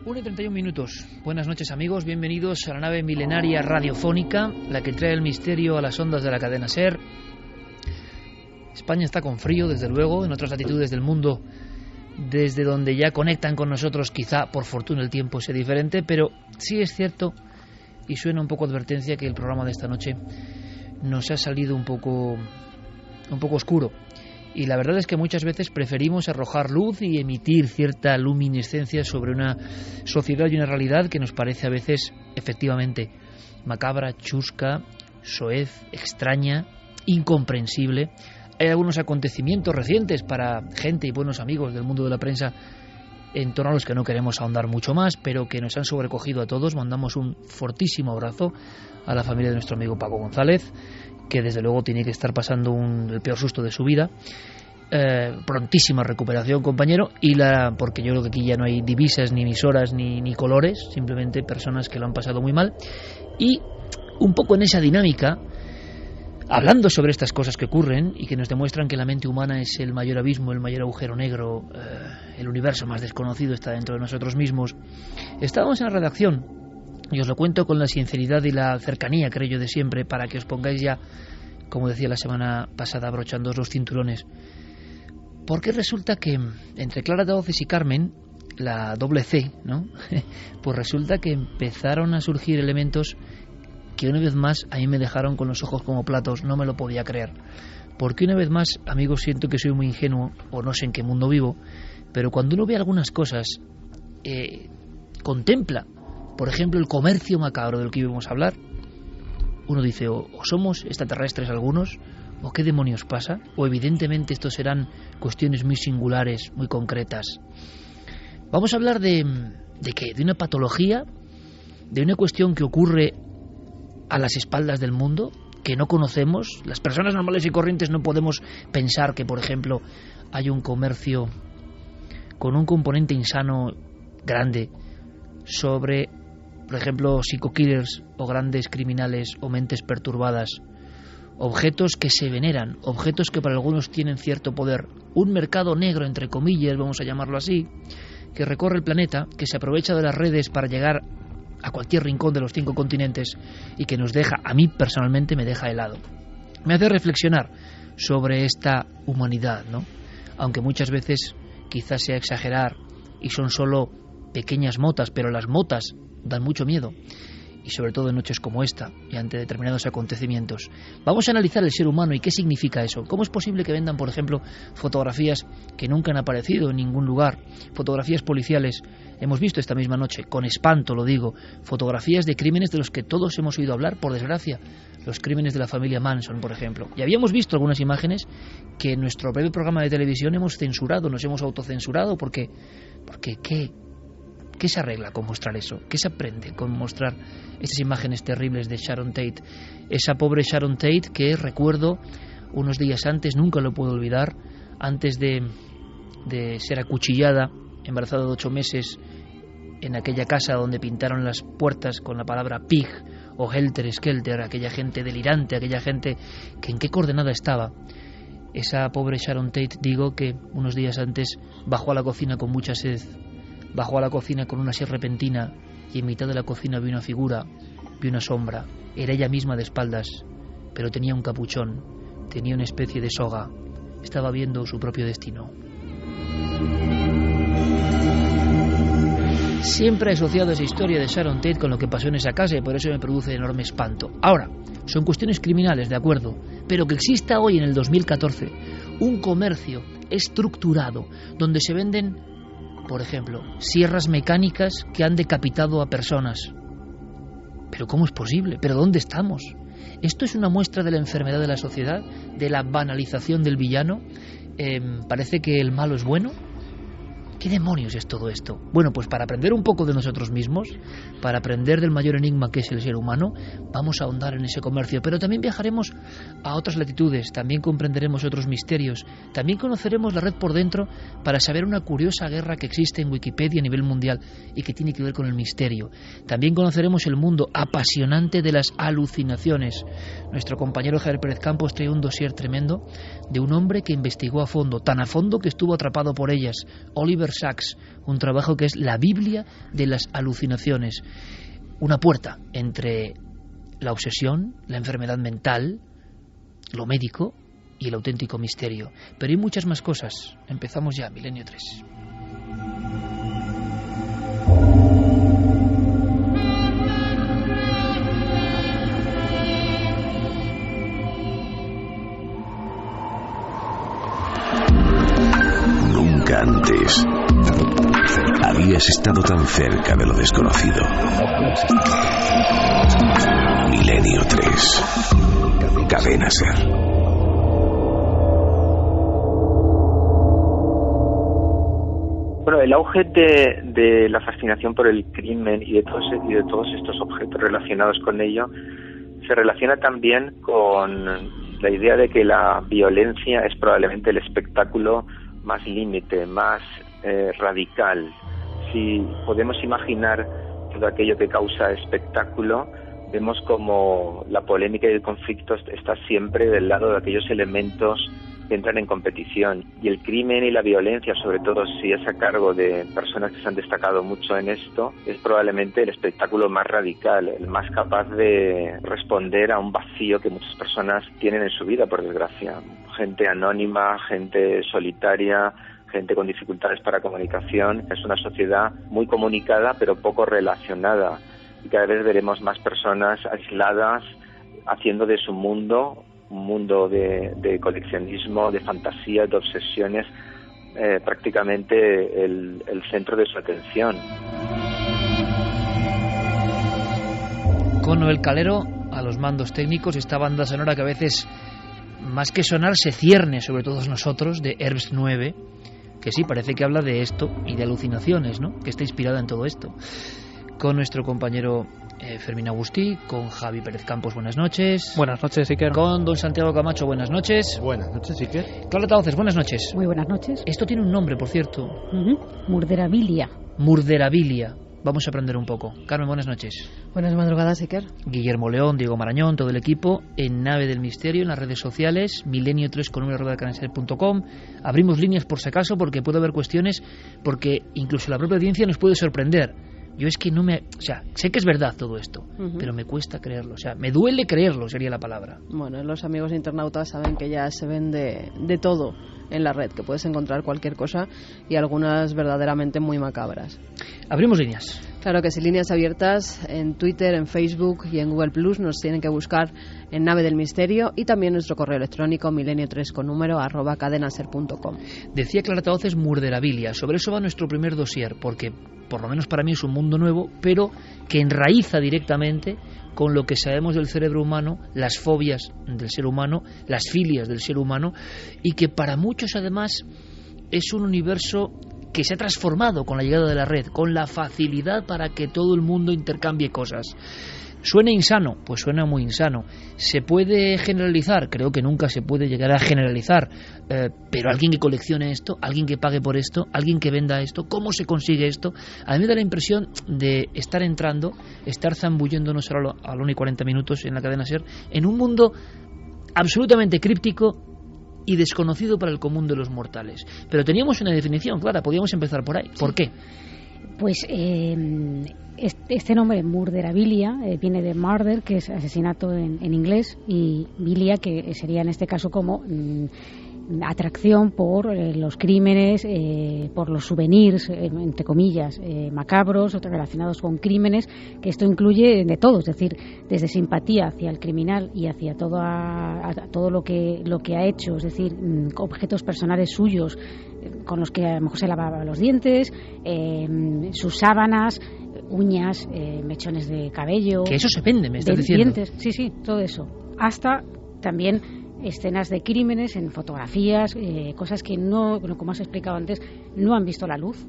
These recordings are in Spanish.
1:31. Buenas noches, amigos, bienvenidos a la nave milenaria radiofónica, la que trae el misterio a las ondas de la cadena SER. España está con frío, desde luego. En otras latitudes del mundo, desde donde ya conectan con nosotros, quizá por fortuna el tiempo sea diferente, pero sí es cierto, y suena un poco advertencia, que el programa de esta noche nos ha salido un poco oscuro. Y la verdad es que muchas veces preferimos arrojar luz y emitir cierta luminiscencia sobre una sociedad y una realidad que nos parece a veces efectivamente macabra, chusca, soez, extraña, incomprensible. Hay algunos acontecimientos recientes para gente y buenos amigos del mundo de la prensa en torno a los que no queremos ahondar mucho más, pero que nos han sobrecogido a todos. Mandamos un fortísimo abrazo a la familia de nuestro amigo Paco González, que desde luego tiene que estar pasando el peor susto de su vida. Prontísima recuperación, compañero, porque yo creo que aquí ya no hay divisas, ni emisoras, ni colores, simplemente personas que lo han pasado muy mal. Y un poco en esa dinámica, hablando sobre estas cosas que ocurren y que nos demuestran que la mente humana es el mayor abismo, el mayor agujero negro, el universo más desconocido está dentro de nosotros mismos, estábamos en la redacción. Y os lo cuento con la sinceridad y la cercanía, creo yo, de siempre, para que os pongáis ya, como decía la semana pasada, abrochándoos los cinturones. Porque resulta que entre Clara Tauces y Carmen, la doble C, ¿no? Pues resulta que empezaron a surgir elementos que una vez más a mí me dejaron con los ojos como platos. No me lo podía creer. Porque una vez más, amigos, siento que soy muy ingenuo, o no sé en qué mundo vivo, pero cuando uno ve algunas cosas, contempla, por ejemplo, el comercio macabro del que íbamos a hablar, uno dice, o somos extraterrestres algunos, o qué demonios pasa, o evidentemente estos serán cuestiones muy singulares, muy concretas. Vamos a hablar de qué, de una patología, de una cuestión que ocurre a las espaldas del mundo, que no conocemos. Las personas normales y corrientes no podemos pensar que, por ejemplo, hay un comercio con un componente insano grande sobre, por ejemplo, psico-killers o grandes criminales o mentes perturbadas, objetos que se veneran, objetos que para algunos tienen cierto poder, un mercado negro, entre comillas, vamos a llamarlo así, que recorre el planeta, que se aprovecha de las redes para llegar a cualquier rincón de los 5 continentes y que nos deja, a mí personalmente me deja helado. Me hace reflexionar sobre esta humanidad, ¿no? Aunque muchas veces quizás sea exagerar y son solo pequeñas motas, pero las motas dan mucho miedo, y sobre todo en noches como esta y ante determinados acontecimientos. Vamos a analizar el ser humano y qué significa eso. ¿Cómo es posible que vendan, por ejemplo, fotografías que nunca han aparecido en ningún lugar? Fotografías policiales. Hemos visto esta misma noche, con espanto lo digo, fotografías de crímenes de los que todos hemos oído hablar, por desgracia. Los crímenes de la familia Manson, por ejemplo. Y habíamos visto algunas imágenes que en nuestro breve programa de televisión hemos censurado, nos hemos autocensurado, porque ¿qué se arregla con mostrar eso? ¿Qué se aprende con mostrar estas imágenes terribles de Sharon Tate? Esa pobre Sharon Tate que recuerdo unos días antes, nunca lo puedo olvidar, antes de ser acuchillada, embarazada de 8 meses, en aquella casa donde pintaron las puertas con la palabra pig o helter skelter, aquella gente delirante, aquella gente que en qué coordenada estaba. Esa pobre Sharon Tate, digo, que unos días antes bajó a la cocina con mucha sed. Bajó a la cocina con una sed repentina y en mitad de la cocina vi una figura, vi una sombra. Era ella misma de espaldas, pero tenía un capuchón, tenía una especie de soga. Estaba viendo su propio destino. Siempre he asociado esa historia de Sharon Tate con lo que pasó en esa casa y por eso me produce enorme espanto. Ahora, son cuestiones criminales, de acuerdo, pero que exista hoy en el 2014 un comercio estructurado donde se venden, por ejemplo, sierras mecánicas que han decapitado a personas. ¿Pero cómo es posible? ¿Pero dónde estamos? ¿Esto es una muestra de la enfermedad de la sociedad? ¿De la banalización del villano? ¿Parece que el malo es bueno? ¿Qué demonios es todo esto? Bueno, pues para aprender un poco de nosotros mismos, para aprender del mayor enigma que es el ser humano, vamos a ahondar en ese comercio, pero también viajaremos a otras latitudes, también comprenderemos otros misterios, también conoceremos la red por dentro para saber una curiosa guerra que existe en Wikipedia a nivel mundial y que tiene que ver con el misterio. También conoceremos el mundo apasionante de las alucinaciones. Nuestro compañero Javier Pérez Campos trae un dossier tremendo de un hombre que investigó a fondo, tan a fondo que estuvo atrapado por ellas, Oliver Oliver Sacks, un trabajo que es la Biblia de las alucinaciones, una puerta entre la obsesión, la enfermedad mental, lo médico y el auténtico misterio. Pero hay muchas más cosas. Empezamos ya, Milenio 3. Nunca antes habías estado tan cerca de lo desconocido. Milenio 3. Cadena Ser. Bueno, el auge de la fascinación por el crimen y de todos estos objetos relacionados con ello se relaciona también con la idea de que la violencia es probablemente el espectáculo más límite, más radical. Si podemos imaginar todo aquello que causa espectáculo, vemos como la polémica y el conflicto está siempre del lado de aquellos elementos que entran en competición. Y el crimen y la violencia, sobre todo si es a cargo de personas que se han destacado mucho en esto, es probablemente el espectáculo más radical, el más capaz de responder a un vacío que muchas personas tienen en su vida, por desgracia. Gente anónima, gente solitaria, gente con dificultades para comunicación. Es una sociedad muy comunicada pero poco relacionada, y cada vez veremos más personas aisladas haciendo de su mundo un mundo de coleccionismo, de fantasías, de obsesiones, prácticamente el centro de su atención. Con Noel Calero a los mandos técnicos, esta banda sonora que a veces, más que sonar, se cierne sobre todos nosotros, de Herbst 9, que sí, parece que habla de esto y de alucinaciones, ¿no?, que está inspirada en todo esto. Con nuestro compañero Fermín Agustí, con Javi Pérez Campos, buenas noches. Buenas noches, Iker. Con don Santiago Camacho, buenas noches. Buenas noches, Iker. Clara Tauces, buenas noches. Muy buenas noches. Esto tiene un nombre, por cierto. Murderabilia. Murderabilia. Vamos a aprender un poco. Carmen, buenas noches. Buenas madrugadas, Iker. Guillermo León, Diego Marañón, todo el equipo en Nave del Misterio, en las redes sociales, milenio3@cadenaser.com. Abrimos líneas por si acaso, porque puede haber cuestiones, porque incluso la propia audiencia nos puede sorprender. Yo es que sé que es verdad todo esto, pero me cuesta creerlo, me duele creerlo, sería la palabra. Bueno, los amigos internautas saben que ya se ven de todo en la red, que puedes encontrar cualquier cosa y algunas verdaderamente muy macabras. Abrimos líneas. Claro que sí, líneas abiertas en Twitter, en Facebook y en Google Plus. Nos tienen que buscar en Nave del Misterio, y también nuestro correo electrónico milenio3@cadenaser.com. Decía Clara Tauces Murderabilia. Sobre eso va nuestro primer dossier, porque por lo menos para mí es un mundo nuevo, pero que enraiza directamente con lo que sabemos del cerebro humano, las fobias del ser humano, las filias del ser humano, y que para muchos además es un universo que se ha transformado con la llegada de la red, con la facilidad para que todo el mundo intercambie cosas. ¿Suena insano? Pues suena muy insano. ¿Se puede generalizar? Creo que nunca se puede llegar a generalizar. Pero alguien que coleccione esto, alguien que pague por esto, alguien que venda esto, ¿cómo se consigue esto? A mí me da la impresión de estar entrando, estar zambulléndonos a la 1:40 minutos en la cadena SER, en un mundo absolutamente críptico y desconocido para el común de los mortales. Pero teníamos una definición clara, podíamos empezar por ahí. ¿Por qué? Pues este nombre, Murderabilia, viene de murder, que es asesinato en inglés, y bilia, que sería en este caso como atracción por los crímenes, por los souvenirs, entre comillas, macabros, relacionados con crímenes, que esto incluye de todo, es decir, desde simpatía hacia el criminal y hacia todo lo que ha hecho, es decir, objetos personales suyos con los que a lo mejor se lavaba los dientes, sus sábanas, uñas, mechones de cabello, que eso se vende, me estás diciendo. Dientes, sí, todo eso, hasta también escenas de crímenes en fotografías, cosas que no, como has explicado antes, no han visto la luz,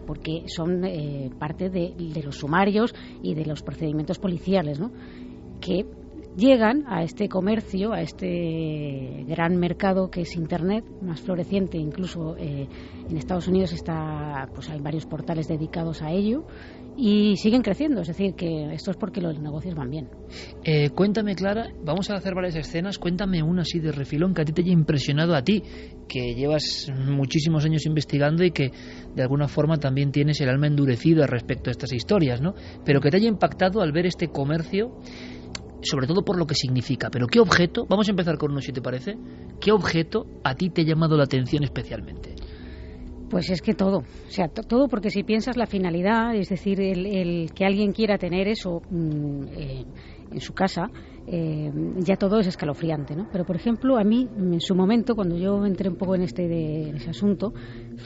porque son parte de los sumarios y de los procedimientos policiales, ¿no?, que llegan a este comercio, a este gran mercado que es Internet, más floreciente, incluso en Estados Unidos pues hay varios portales dedicados a ello y siguen creciendo, es decir, que esto es porque los negocios van bien. Cuéntame, Clara, vamos a hacer varias escenas, cuéntame una así de refilón que a ti te haya impresionado, a ti, que llevas muchísimos años investigando y que de alguna forma también tienes el alma endurecida respecto a estas historias, ¿no? Pero que te haya impactado al ver este comercio, sobre todo por lo que significa. Pero ¿qué objeto? Vamos a empezar con uno, si te parece. ¿Qué objeto a ti te ha llamado la atención especialmente? Pues es que todo, o sea, todo, porque si piensas la finalidad, es decir, el que alguien quiera tener eso en su casa, ya todo es escalofriante, ¿no? Pero, por ejemplo, a mí, en su momento, cuando yo entré un poco en ese asunto,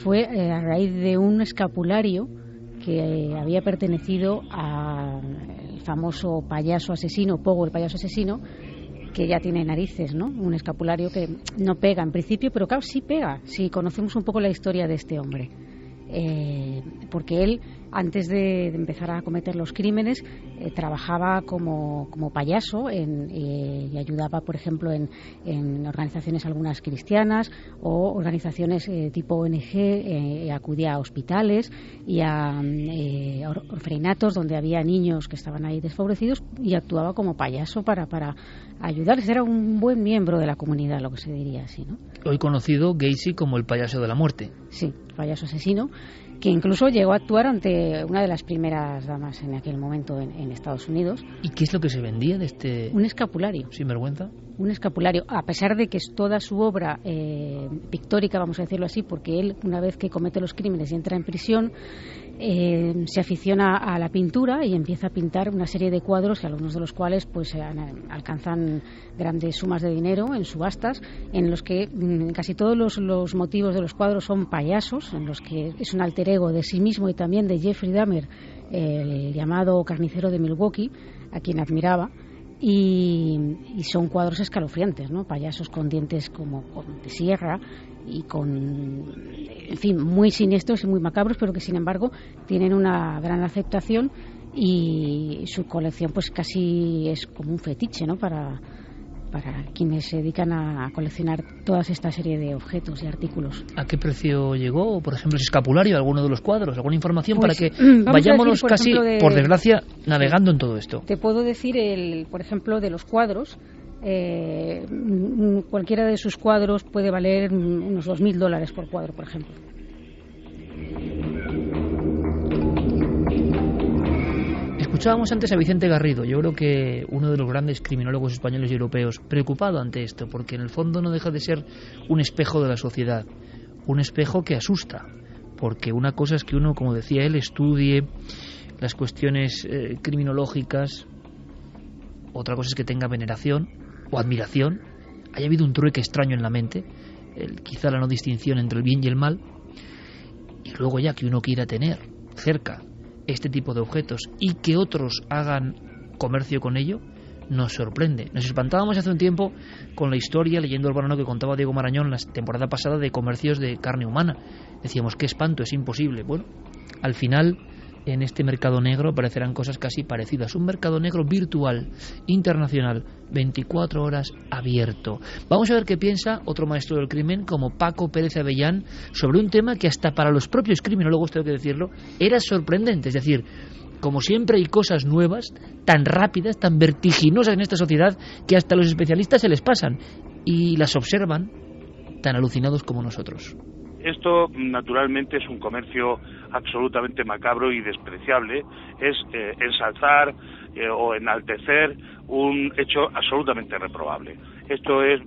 fue a raíz de un escapulario que había pertenecido al famoso payaso asesino, Pogo el payaso asesino, que ya tiene narices, ¿no? Un escapulario que no pega en principio, pero claro, sí pega, si conocemos un poco la historia de este hombre. Porque él, antes de empezar a cometer los crímenes, trabajaba como payaso y ayudaba, por ejemplo, en organizaciones algunas cristianas o organizaciones tipo ONG, acudía a hospitales y a orfanatos donde había niños que estaban ahí desfavorecidos y actuaba como payaso para ayudarles. Era un buen miembro de la comunidad, lo que se diría así, ¿no? Hoy conocido Gacy como el payaso de la muerte. Sí, payaso asesino, que incluso llegó a actuar ante una de las primeras damas en aquel momento en Estados Unidos. ¿Y qué es lo que se vendía de este...? Un escapulario. ¿Sin vergüenza? Un escapulario, a pesar de que es toda su obra pictórica, vamos a decirlo así, porque él, una vez que comete los crímenes y entra en prisión, se aficiona a la pintura y empieza a pintar una serie de cuadros, que algunos de los cuales pues alcanzan grandes sumas de dinero en subastas, en los que casi todos los motivos de los cuadros son payasos, en los que es un alter ego de sí mismo y también de Jeffrey Dahmer, el llamado carnicero de Milwaukee, a quien admiraba. Y son cuadros escalofriantes, ¿no? Payasos con dientes como de sierra y en fin, muy siniestros y muy macabros, pero que sin embargo tienen una gran aceptación y su colección pues casi es como un fetiche, ¿no? Para quienes se dedican a coleccionar toda esta serie de objetos y artículos. ¿A qué precio llegó, por ejemplo, ese escapulario, alguno de los cuadros? ¿Alguna información pues, para que vayámonos decir, casi, por desgracia, navegando en todo esto? Te puedo decir, por ejemplo, de los cuadros, cualquiera de sus cuadros puede valer unos $2,000 por cuadro, por ejemplo. Escuchábamos antes a Vicente Garrido, yo creo que uno de los grandes criminólogos españoles y europeos, preocupado ante esto, porque en el fondo no deja de ser un espejo de la sociedad, un espejo que asusta, porque una cosa es que uno, como decía él, estudie las cuestiones criminológicas, otra cosa es que tenga veneración o admiración, haya habido un trueque extraño en la mente, quizá la no distinción entre el bien y el mal, y luego ya que uno quiera tener cerca este tipo de objetos y que otros hagan comercio con ello, nos sorprende. Nos espantábamos hace un tiempo con la historia, leyendo el verano que contaba Diego Marañón la temporada pasada de comercios de carne humana. Decíamos, qué espanto, es imposible. Bueno, al final, en este mercado negro aparecerán cosas casi parecidas. Un mercado negro virtual, internacional, 24 horas abierto. Vamos a ver qué piensa otro maestro del crimen como Paco Pérez Avellán sobre un tema que hasta para los propios criminólogos, tengo que decirlo, era sorprendente. Es decir, como siempre hay cosas nuevas, tan rápidas, tan vertiginosas en esta sociedad, que hasta los especialistas se les pasan y las observan tan alucinados como nosotros. Esto, naturalmente, es un comercio absolutamente macabro y despreciable. Es ensalzar o enaltecer un hecho absolutamente reprobable. Esto es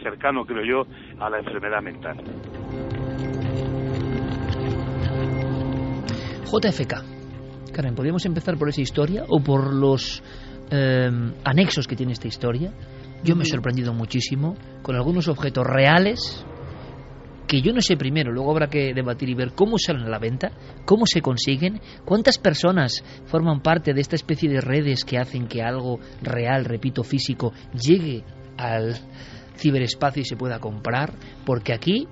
cercano, creo yo, a la enfermedad mental. JFK. Karen, ¿podríamos empezar por esa historia o por los anexos que tiene esta historia? Yo me he sorprendido muchísimo con algunos objetos reales que yo no sé primero, luego habrá que debatir y ver cómo salen a la venta, cómo se consiguen, cuántas personas forman parte de esta especie de redes que hacen que algo real, repito, físico, llegue al ciberespacio y se pueda comprar, porque aquí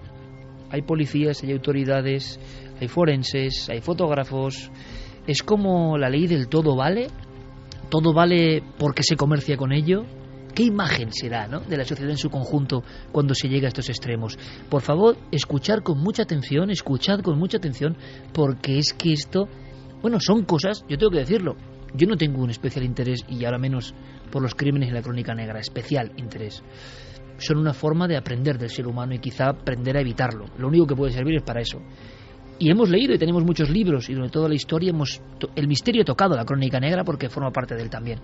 hay policías, hay autoridades, hay forenses, hay fotógrafos. Es como la ley del todo vale, todo vale porque se comercia con ello. ¿Qué imagen será, ¿no?, de la sociedad en su conjunto cuando se llega a estos extremos? Por favor, escuchad con mucha atención, porque es que esto, bueno, son cosas, yo tengo que decirlo, yo no tengo un especial interés, y ahora menos por los crímenes y la crónica negra, especial interés. Son una forma de aprender del ser humano y quizá aprender a evitarlo. Lo único que puede servir es para eso. Y hemos leído y tenemos muchos libros, y durante toda la historia el misterio ha tocado la crónica negra porque forma parte de él también.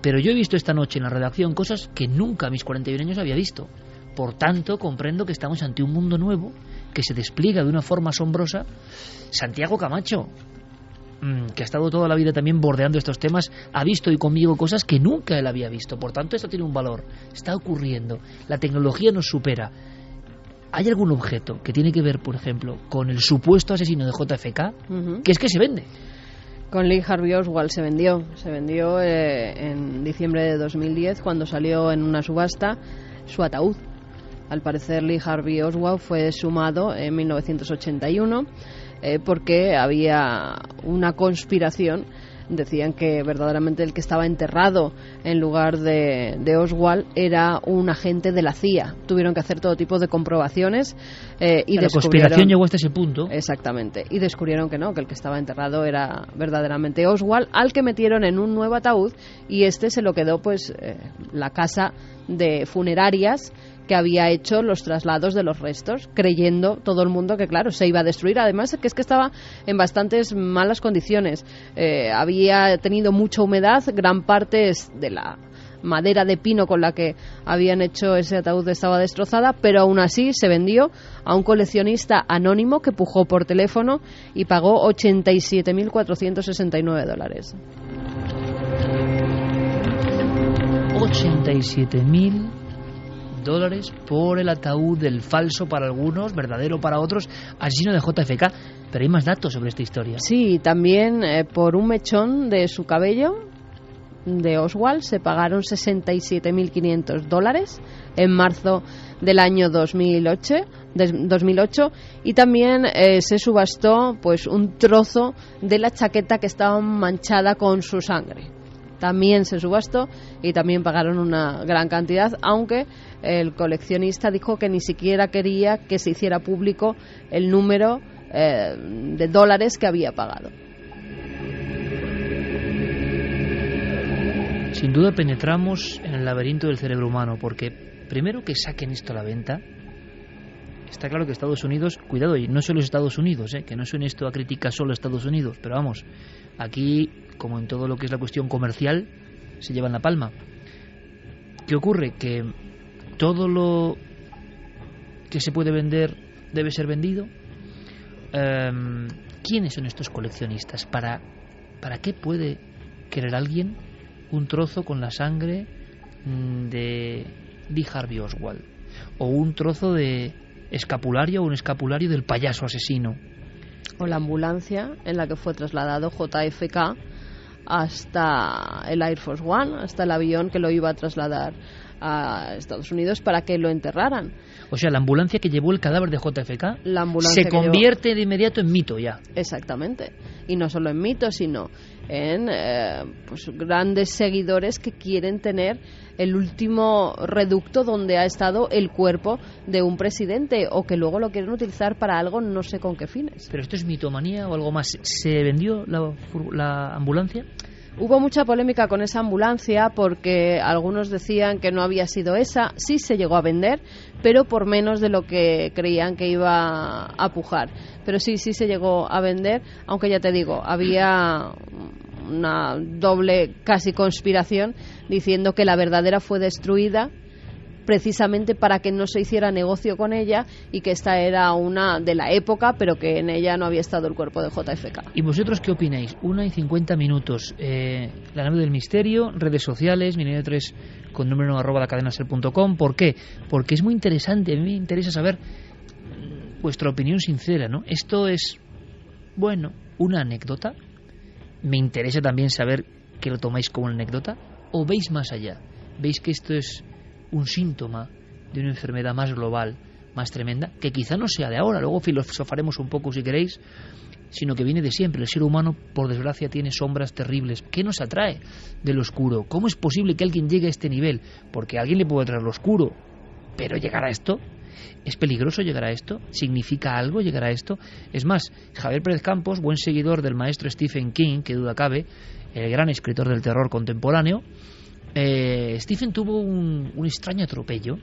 Pero yo he visto esta noche en la redacción cosas que nunca a mis 41 años había visto. Por tanto, comprendo que estamos ante un mundo nuevo que se despliega de una forma asombrosa. Santiago Camacho, que ha estado toda la vida también bordeando estos temas, ha visto hoy conmigo cosas que nunca él había visto. Por tanto, esto tiene un valor. Está ocurriendo. La tecnología nos supera. ¿Hay algún objeto que tiene que ver, por ejemplo, con el supuesto asesino de JFK? Que es que se vende. Con Lee Harvey Oswald se vendió en diciembre de 2010, cuando salió en una subasta su ataúd. Al parecer Lee Harvey Oswald fue sumado en 1981 porque había una conspiración. Decían que verdaderamente el que estaba enterrado en lugar de Oswald era un agente de la CIA. Tuvieron que hacer todo tipo de comprobaciones y la conspiración llegó hasta ese punto. Exactamente. Y descubrieron que no, que el que estaba enterrado era verdaderamente Oswald, al que metieron en un nuevo ataúd, y se lo quedó la casa de funerarias que había hecho los traslados de los restos, creyendo todo el mundo que, claro, se iba a destruir. Además, que estaba en bastantes malas condiciones. Había tenido mucha humedad, gran parte de la madera de pino con la que habían hecho ese ataúd estaba destrozada, pero aún así se vendió a un coleccionista anónimo que pujó por teléfono y pagó $87.469. $87.000 por el ataúd del falso para algunos, verdadero para otros, asesino de JFK. Pero hay más datos sobre esta historia. Sí, también por un mechón de su cabello de Oswald se pagaron $67.500 en marzo del año 2008, y también se subastó un trozo de la chaqueta que estaba manchada con su sangre. También se subastó y también pagaron una gran cantidad, aunque el coleccionista dijo que ni siquiera quería que se hiciera público el número de dólares que había pagado. Sin duda penetramos en el laberinto del cerebro humano, porque primero que saquen esto a la venta, está claro que Estados Unidos, cuidado, y no solo es Estados Unidos, que no suene esto a crítica solo a Estados Unidos, pero vamos, aquí, como en todo lo que es la cuestión comercial, se llevan la palma. ¿Qué ocurre? Que todo lo que se puede vender debe ser vendido. ¿Quiénes son estos coleccionistas? ¿Para qué puede querer alguien un trozo con la sangre de Lee Harvey Oswald? O un trozo de escapulario o un escapulario del payaso asesino. O la ambulancia en la que fue trasladado JFK hasta el Air Force One, hasta el avión que lo iba a trasladar a Estados Unidos para que lo enterraran. O sea, la ambulancia que llevó el cadáver de JFK se convierte de inmediato en mito ya. Exactamente. Y no solo en mito, sino en grandes seguidores que quieren tener el último reducto donde ha estado el cuerpo de un presidente, o que luego lo quieren utilizar para algo, no sé con qué fines. ¿Pero esto es mitomanía o algo más? ¿Se vendió la ambulancia? Hubo mucha polémica con esa ambulancia porque algunos decían que no había sido esa. Sí se llegó a vender, pero por menos de lo que creían que iba a pujar. Pero sí se llegó a vender, aunque ya te digo, había una doble casi conspiración diciendo que la verdadera fue destruida precisamente para que no se hiciera negocio con ella, y que esta era una de la época, pero que en ella no había estado el cuerpo de JFK. ¿Y vosotros qué opináis? 1:50 minutos. La nave del misterio, redes sociales, Milenio 3 con número @lacadenaser.com. ¿Por qué? Porque es muy interesante. A mí me interesa saber vuestra opinión sincera, ¿no? Esto es, una anécdota. Me interesa también saber que lo tomáis como una anécdota, o veis más allá. ¿Veis que esto es un síntoma de una enfermedad más global, más tremenda, que quizá no sea de ahora? Luego filosofaremos un poco si queréis, sino que viene de siempre. El ser humano, por desgracia, tiene sombras terribles. ¿Qué nos atrae del oscuro? ¿Cómo es posible que alguien llegue a este nivel? Porque a alguien le puede atraer lo oscuro, pero llegar a esto... ¿Es peligroso llegar a esto? ¿Significa algo llegar a esto? Es más, Javier Pérez Campos, buen seguidor del maestro Stephen King, que duda cabe, el gran escritor del terror contemporáneo, Stephen tuvo un extraño atropello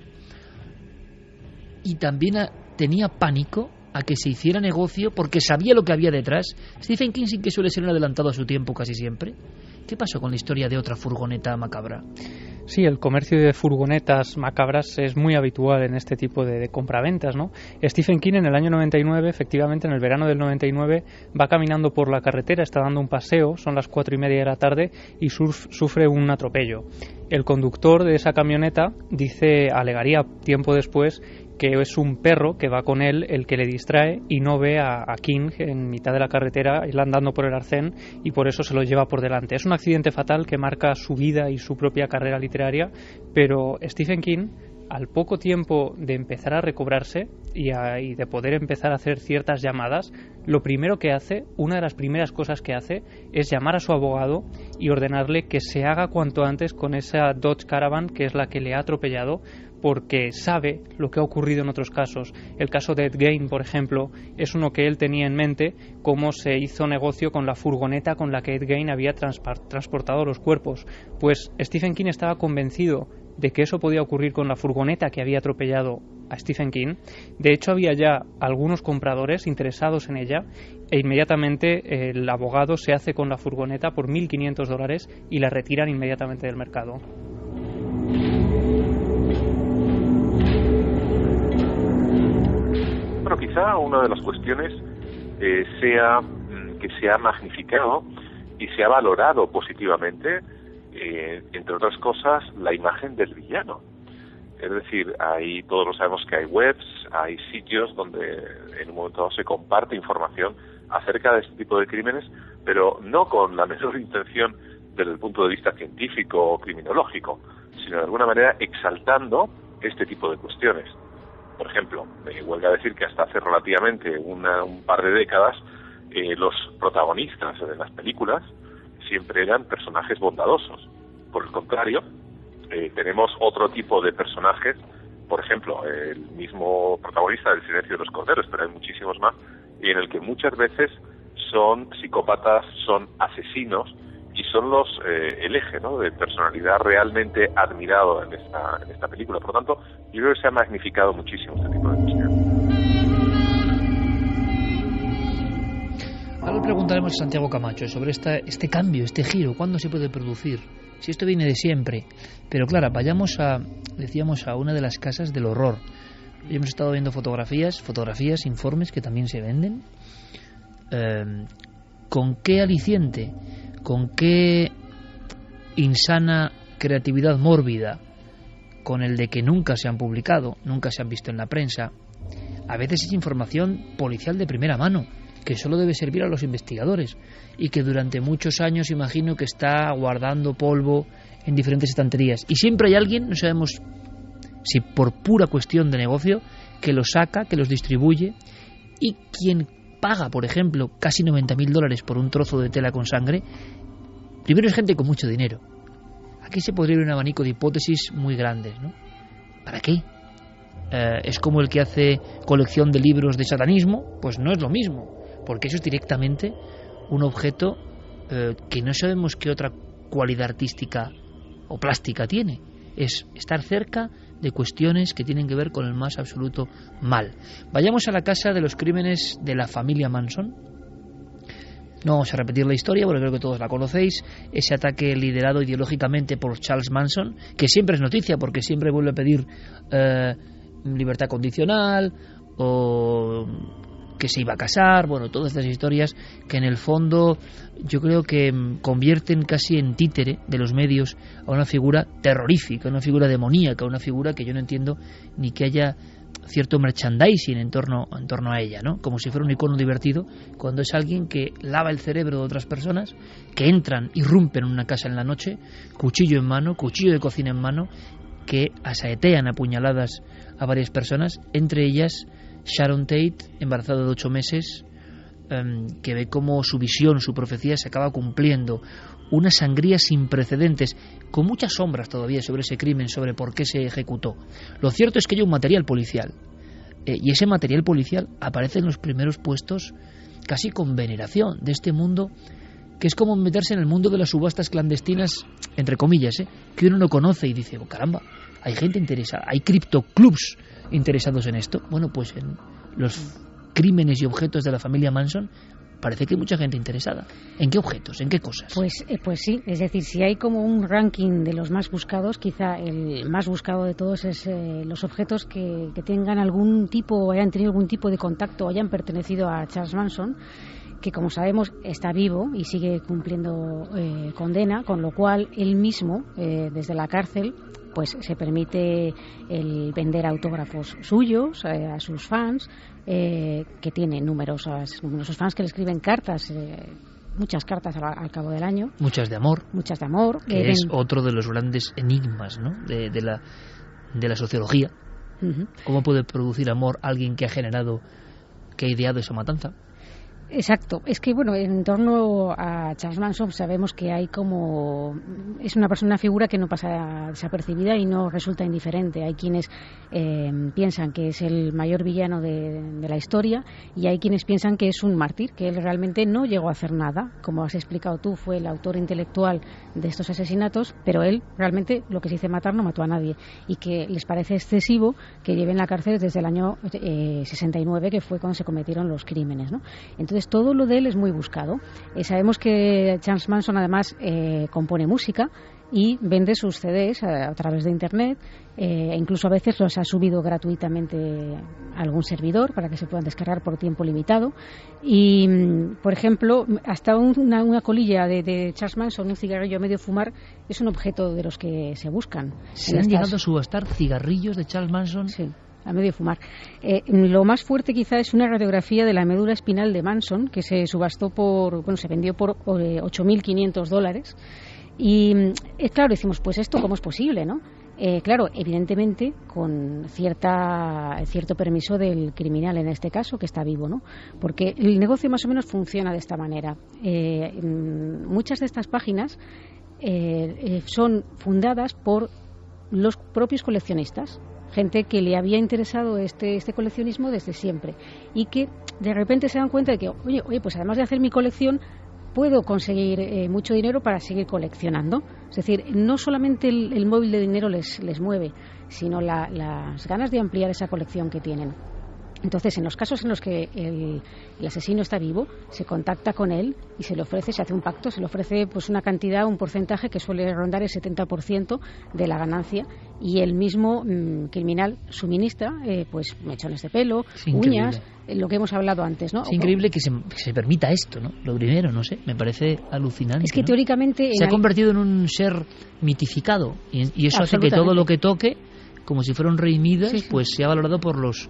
y también tenía pánico a que se hiciera negocio porque sabía lo que había detrás. Stephen King sí que suele ser un adelantado a su tiempo casi siempre. ¿Qué pasó con la historia de otra furgoneta macabra? Sí, el comercio de furgonetas macabras es muy habitual en este tipo de compraventas, ¿no? Stephen King en el año 99, efectivamente en el verano del 99, va caminando por la carretera, está dando un paseo, son las 4:30 de la tarde y sufre un atropello. El conductor de esa camioneta alegaría tiempo después que es un perro que va con él el que le distrae y no ve a King en mitad de la carretera, él andando por el arcén, y por eso se lo lleva por delante. Es un accidente fatal que marca su vida y su propia carrera literaria, pero Stephen King, al poco tiempo de empezar a recobrarse y de poder empezar a hacer ciertas llamadas, lo primero que hace, una de las primeras cosas que hace, es llamar a su abogado y ordenarle que se haga cuanto antes con esa Dodge Caravan, que es la que le ha atropellado, porque sabe lo que ha ocurrido en otros casos. El caso de Ed Gein, por ejemplo, es uno que él tenía en mente, cómo se hizo negocio con la furgoneta con la que Ed Gein había transportado los cuerpos. Pues Stephen King estaba convencido de que eso podía ocurrir con la furgoneta que había atropellado a Stephen King. De hecho, había ya algunos compradores interesados en ella e inmediatamente el abogado se hace con la furgoneta por $1.500 y la retiran inmediatamente del mercado. Bueno, quizá una de las cuestiones sea que se ha magnificado y se ha valorado positivamente, entre otras cosas, la imagen del villano. Es decir, todos lo sabemos que hay webs, hay sitios donde en un momento dado se comparte información acerca de este tipo de crímenes, pero no con la menor intención desde el punto de vista científico o criminológico, sino de alguna manera exaltando este tipo de cuestiones. Por ejemplo, huelga decir que hasta hace relativamente un par de décadas los protagonistas de las películas siempre eran personajes bondadosos. Por el contrario, tenemos otro tipo de personajes, por ejemplo, el mismo protagonista del Silencio de los Corderos, pero hay muchísimos más, y en el que muchas veces son psicópatas, son asesinos, y son el eje, ¿no?, de personalidad realmente admirado en esta película. Por lo tanto, yo creo que se ha magnificado muchísimo este tipo de cuestiones. Ahora le preguntaremos a Santiago Camacho sobre este cambio, este giro, ¿cuándo se puede producir? Si esto viene de siempre. Pero claro, vayamos a una de las casas del horror. Hoy hemos estado viendo fotografías, informes que también se venden. ¿Con qué aliciente? ¿Con qué insana creatividad mórbida? Con el de que nunca se han publicado, nunca se han visto en la prensa. A veces es información policial de primera mano, que solo debe servir a los investigadores y que durante muchos años imagino que está guardando polvo en diferentes estanterías. Y siempre hay alguien, no sabemos si por pura cuestión de negocio, que los saca, que los distribuye, y quien paga, por ejemplo, casi $90.000 por un trozo de tela con sangre, primero es gente con mucho dinero. Aquí se podría ver un abanico de hipótesis muy grandes, ¿no? ¿Para qué? Es como el que hace colección de libros de satanismo, pues no es lo mismo, porque eso es directamente un objeto que no sabemos qué otra cualidad artística o plástica tiene. Es estar cerca de cuestiones que tienen que ver con el más absoluto mal. Vayamos a la casa de los crímenes de la familia Manson. No vamos a repetir la historia porque creo que todos la conocéis. Ese ataque liderado ideológicamente por Charles Manson, que siempre es noticia porque siempre vuelve a pedir libertad condicional o que se iba a casar, bueno, todas estas historias que en el fondo yo creo que convierten casi en títere de los medios a una figura terrorífica, una figura demoníaca, una figura que yo no entiendo ni que haya cierto merchandising en torno a ella, ¿no? Como si fuera un icono divertido, cuando es alguien que lava el cerebro de otras personas, que entran, irrumpen en una casa en la noche, cuchillo en mano, cuchillo de cocina en mano, que asaetean a puñaladas a varias personas, entre ellas Sharon Tate, embarazada de 8 meses, que ve cómo su visión, su profecía se acaba cumpliendo, una sangría sin precedentes, con muchas sombras todavía sobre ese crimen, sobre por qué se ejecutó. Lo cierto es que hay un material policial, y ese material policial aparece en los primeros puestos casi con veneración de este mundo, que es como meterse en el mundo de las subastas clandestinas, entre comillas, que uno no conoce y dice, oh, caramba, hay gente interesada, hay criptoclubs interesados en esto. Bueno, pues en los crímenes y objetos de la familia Manson parece que hay mucha gente interesada. ¿En qué objetos? ¿En qué cosas? Pues sí, es decir, si hay como un ranking de los más buscados, quizá el más buscado de todos es los objetos que tengan algún tipo, o hayan tenido algún tipo de contacto o hayan pertenecido a Charles Manson, que como sabemos está vivo y sigue cumpliendo condena, con lo cual él mismo, desde la cárcel, pues se permite el vender autógrafos suyos a sus fans, que tiene numerosos fans que le escriben cartas, muchas cartas al cabo del año. Muchas de amor. Que es otro de los grandes enigmas, ¿no?, de la sociología. Uh-huh. ¿Cómo puede producir amor alguien que ha ideado esa matanza? Exacto. Es que, bueno, en torno a Charles Manson sabemos que hay es una figura que no pasa desapercibida y no resulta indiferente. Hay quienes piensan que es el mayor villano de la historia y hay quienes piensan que es un mártir, que él realmente no llegó a hacer nada. Como has explicado tú, fue el autor intelectual de estos asesinatos, pero él realmente, lo que se dice matar, no mató a nadie. Y que les parece excesivo que lleve en la cárcel desde el año 69, que fue cuando se cometieron los crímenes, ¿no? Entonces, todo lo de él es muy buscado. Sabemos que Charles Manson además compone música y vende sus CDs a través de Internet, incluso a veces los ha subido gratuitamente a algún servidor para que se puedan descargar por tiempo limitado. Y, por ejemplo, hasta una colilla de Charles Manson, un cigarrillo a medio fumar, es un objeto de los que se buscan. ¿Se han llegado a subastar cigarrillos de Charles Manson? Sí, a medio fumar. Lo más fuerte quizá es una radiografía de la médula espinal de Manson, que se subastó se vendió por $8.500. Y claro, decimos, pues esto cómo es posible, ¿no? Claro, evidentemente con cierto permiso del criminal en este caso, que está vivo, ¿no? Porque el negocio más o menos funciona de esta manera. Muchas de estas páginas son fundadas por los propios coleccionistas, gente que le había interesado este coleccionismo desde siempre y que de repente se dan cuenta de que, oye, pues además de hacer mi colección, puedo conseguir mucho dinero para seguir coleccionando. Es decir, no solamente el móvil de dinero les mueve, sino las ganas de ampliar esa colección que tienen. Entonces, en los casos en los que el asesino está vivo, se contacta con él y se le ofrece, se hace un pacto, se le ofrece pues una cantidad, un porcentaje que suele rondar el 70% de la ganancia, y el mismo criminal suministra pues mechones de pelo, uñas, lo que hemos hablado antes, ¿no? Es increíble que se permita esto, ¿no? Lo primero, no sé, me parece alucinante. Es que, ¿no?, teóricamente se ha convertido en un ser mitificado y eso hace que todo lo que toque, como si fuera un rey Midas, sí, pues sea valorado por los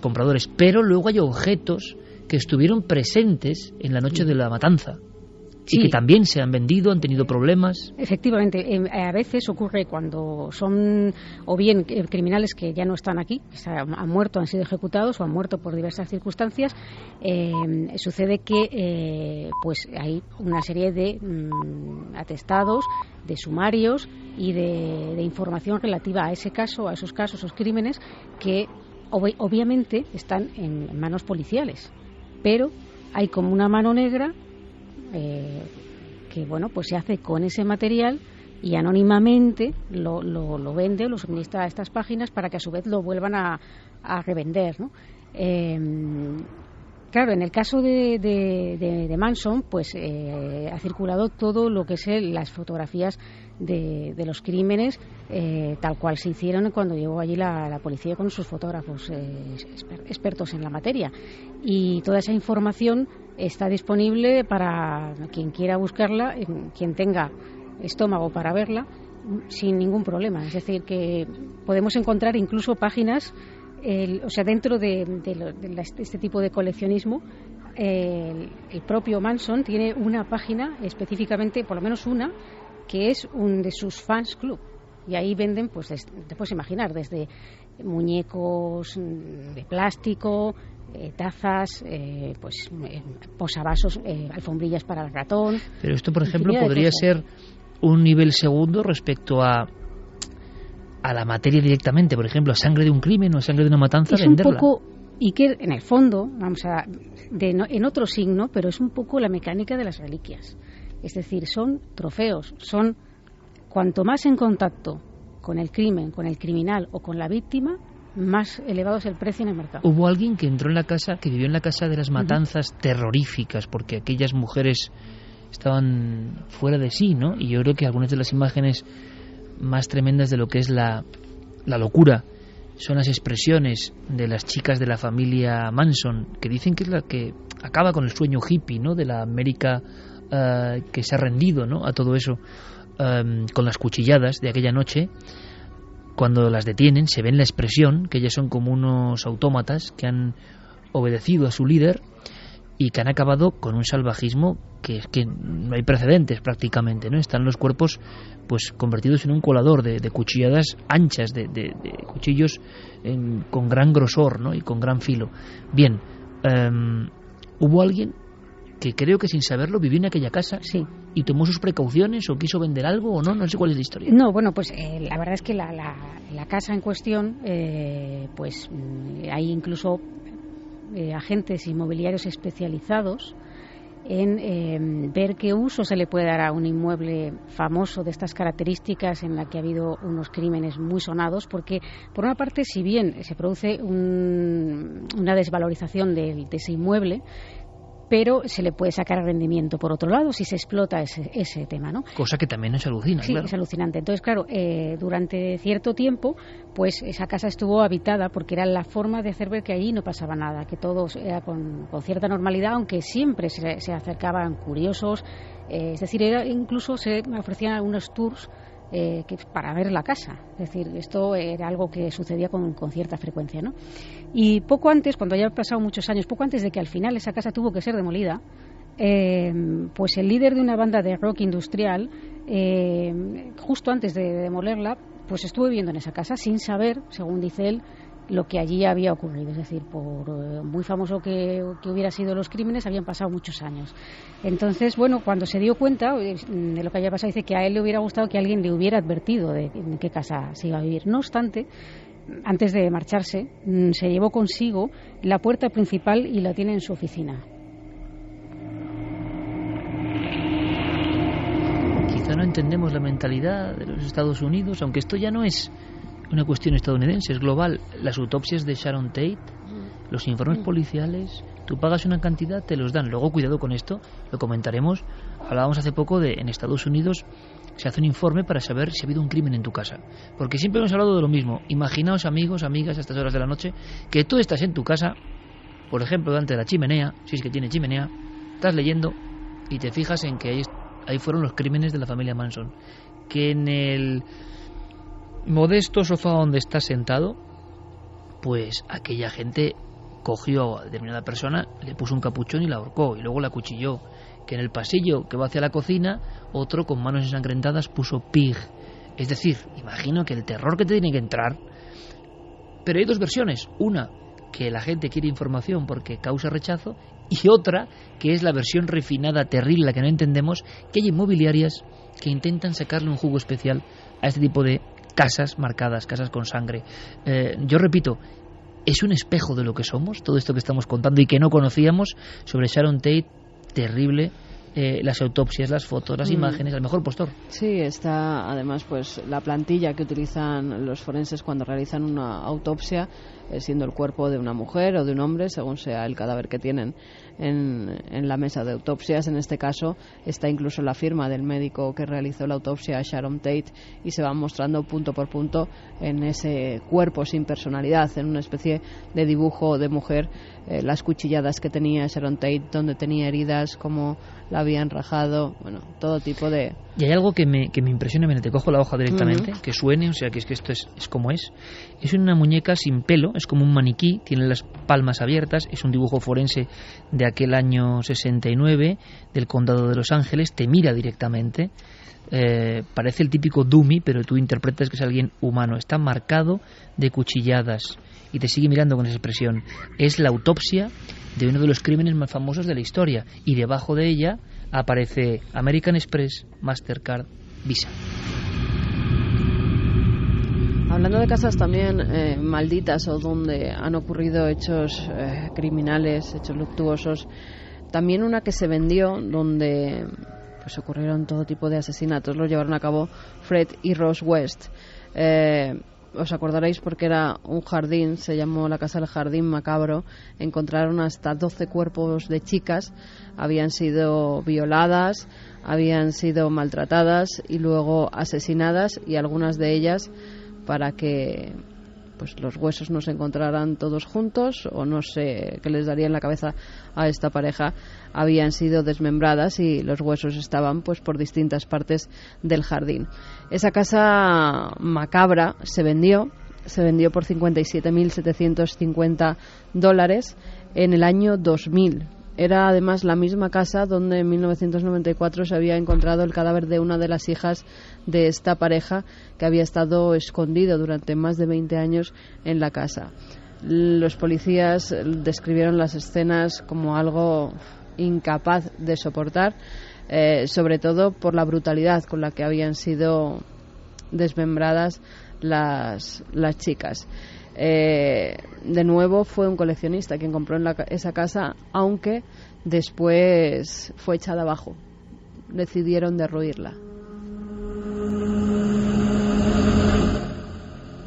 compradores. Pero luego hay objetos que estuvieron presentes en la noche de la matanza, sí, y que también se han vendido, han tenido problemas. Efectivamente, a veces ocurre cuando son o bien criminales que ya no están aquí, han muerto, han sido ejecutados o han muerto por diversas circunstancias. Sucede que pues hay una serie de atestados, de sumarios y de información relativa a ese caso, a esos casos, esos crímenes, que obviamente están en manos policiales, pero hay como una mano negra que, bueno, pues se hace con ese material y anónimamente lo vende o lo suministra a estas páginas para que a su vez lo vuelvan a revender, ¿no? Claro, en el caso de Manson, pues ha circulado todo lo que es las fotografías de los crímenes tal cual se hicieron cuando llegó allí la policía con sus fotógrafos expertos en la materia, y toda esa información está disponible para quien quiera buscarla, quien tenga estómago para verla, sin ningún problema. Es decir, que podemos encontrar incluso páginas, dentro de este tipo de coleccionismo, el propio Manson tiene una página específicamente, por lo menos una, que es un de sus fans club, y ahí venden, pues te puedes imaginar, desde muñecos de plástico, tazas, posavasos, alfombrillas para el ratón. Pero esto, por ejemplo, podría ser un nivel segundo respecto a la materia directamente, por ejemplo, sangre de un crimen o sangre de una matanza, es venderla. Un poco, y que en el fondo, en otro signo, pero es un poco la mecánica de las reliquias. Es decir, son trofeos, son cuanto más en contacto con el crimen, con el criminal o con la víctima, más elevado es el precio en el mercado. Hubo alguien que entró en la casa, que vivió en la casa de las matanzas terroríficas, porque aquellas mujeres estaban fuera de sí, ¿no? Y yo creo que algunas de las imágenes más tremendas de lo que es la locura son las expresiones de las chicas de la familia Manson, que dicen que es la que acaba con el sueño hippie, ¿no?, de la América que se ha rendido, ¿no?, a todo eso, con las cuchilladas de aquella noche. Cuando las detienen se ve en la expresión que ellas son como unos autómatas que han obedecido a su líder y que han acabado con un salvajismo que es que no hay precedentes prácticamente, ¿no? Están los cuerpos pues convertidos en un colador de cuchilladas anchas, de cuchillos con gran grosor, ¿no?, y con gran filo. Bien, hubo alguien que creo que sin saberlo vivió en aquella casa, sí, y tomó sus precauciones o quiso vender algo o no sé cuál es la historia. No, bueno, pues la verdad es que la casa en cuestión, pues hay incluso agentes inmobiliarios especializados en ver qué uso se le puede dar a un inmueble famoso de estas características, en la que ha habido unos crímenes muy sonados, porque por una parte, si bien se produce una desvalorización de ese inmueble, pero se le puede sacar rendimiento por otro lado si se explota ese tema, ¿no? Cosa que también nos alucina, sí, claro. Es alucinante. Entonces, claro, durante cierto tiempo, pues esa casa estuvo habitada porque era la forma de hacer ver que allí no pasaba nada, que todo era con cierta normalidad, aunque siempre se acercaban curiosos, es decir, incluso se ofrecían algunos tours para ver la casa. Es decir, esto era algo que sucedía con cierta frecuencia, ¿no? Y poco antes, cuando ya han pasado muchos años, poco antes de que al final esa casa tuvo que ser demolida, pues el líder de una banda de rock industrial, justo antes de demolerla, pues estuvo viviendo en esa casa sin saber, según dice él, lo que allí había ocurrido. Es decir, por muy famoso que hubiera sido los crímenes, habían pasado muchos años. Entonces, bueno, cuando se dio cuenta de lo que había pasado, dice que a él le hubiera gustado que alguien le hubiera advertido de en qué casa se iba a vivir. No obstante, antes de marcharse, se llevó consigo la puerta principal y la tiene en su oficina. Quizá no entendemos la mentalidad de los Estados Unidos, aunque esto ya no es una cuestión estadounidense, es global. Las autopsias de Sharon Tate, los informes policiales, tú pagas una cantidad, te los dan. Luego, cuidado con esto, lo comentaremos. Hablábamos hace poco de en Estados Unidos se hace un informe para saber si ha habido un crimen en tu casa. Porque siempre hemos hablado de lo mismo. Imaginaos, amigos, amigas, a estas horas de la noche, que tú estás en tu casa, por ejemplo, delante de la chimenea, si es que tiene chimenea, estás leyendo y te fijas en que ahí fueron los crímenes de la familia Manson. Que en el modesto sofá donde estás sentado, pues aquella gente cogió a determinada persona, le puso un capuchón y la ahorcó y luego la acuchilló. Que en el pasillo que va hacia la cocina, otro con manos ensangrentadas puso pig. Es decir, imagino que el terror que te tiene que entrar. Pero hay dos versiones. Una, que la gente quiere información porque causa rechazo, y otra, que es la versión refinada, terrible, la que no entendemos, que hay inmobiliarias que intentan sacarle un jugo especial a este tipo de casas marcadas, casas con sangre. Yo repito, es un espejo de lo que somos, todo esto que estamos contando y que no conocíamos sobre Sharon Tate. Terrible, las autopsias, las fotos, las imágenes, el mejor postor. Sí, está además pues la plantilla que utilizan los forenses cuando realizan una autopsia, siendo el cuerpo de una mujer o de un hombre, según sea el cadáver que tienen en la mesa de autopsias. En este caso está incluso la firma del médico que realizó la autopsia a Sharon Tate, y se van mostrando punto por punto en ese cuerpo sin personalidad, en una especie de dibujo de mujer, las cuchilladas que tenía Sharon Tate, donde tenía heridas, cómo la habían rajado, bueno, todo tipo de Y hay algo que me impresiona, mira, te cojo la hoja directamente, que suene, o sea, que es que esto es como es. Es una muñeca sin pelo, es como un maniquí, tiene las palmas abiertas, es un dibujo forense de aquel año 69, del condado de Los Ángeles, te mira directamente, parece el típico dummy, pero tú interpretas que es alguien humano, está marcado de cuchilladas y te sigue mirando con esa expresión. Es la autopsia de uno de los crímenes más famosos de la historia, y debajo de ella aparece American Express, Mastercard, Visa. Hablando de casas también malditas o donde han ocurrido hechos criminales, hechos luctuosos, también una que se vendió donde pues ocurrieron todo tipo de asesinatos, los llevaron a cabo Fred y Rose West. Os acordaréis porque era un jardín, se llamó la casa del jardín macabro. Encontraron hasta 12 cuerpos de chicas, habían sido violadas, habían sido maltratadas y luego asesinadas, y algunas de ellas, para que pues los huesos no se encontraran todos juntos, o no sé qué les daría en la cabeza a esta pareja, habían sido desmembradas y los huesos estaban pues por distintas partes del jardín. Esa casa macabra se vendió por $57.750 en el año 2000. Era además la misma casa donde en 1994 se había encontrado el cadáver de una de las hijas de esta pareja, que había estado escondido durante más de 20 años en la casa. Los policías describieron las escenas como algo incapaz de soportar, sobre todo por la brutalidad con la que habían sido desmembradas las chicas. De nuevo fue un coleccionista quien compró esa casa, aunque después fue echada abajo. Decidieron derruirla.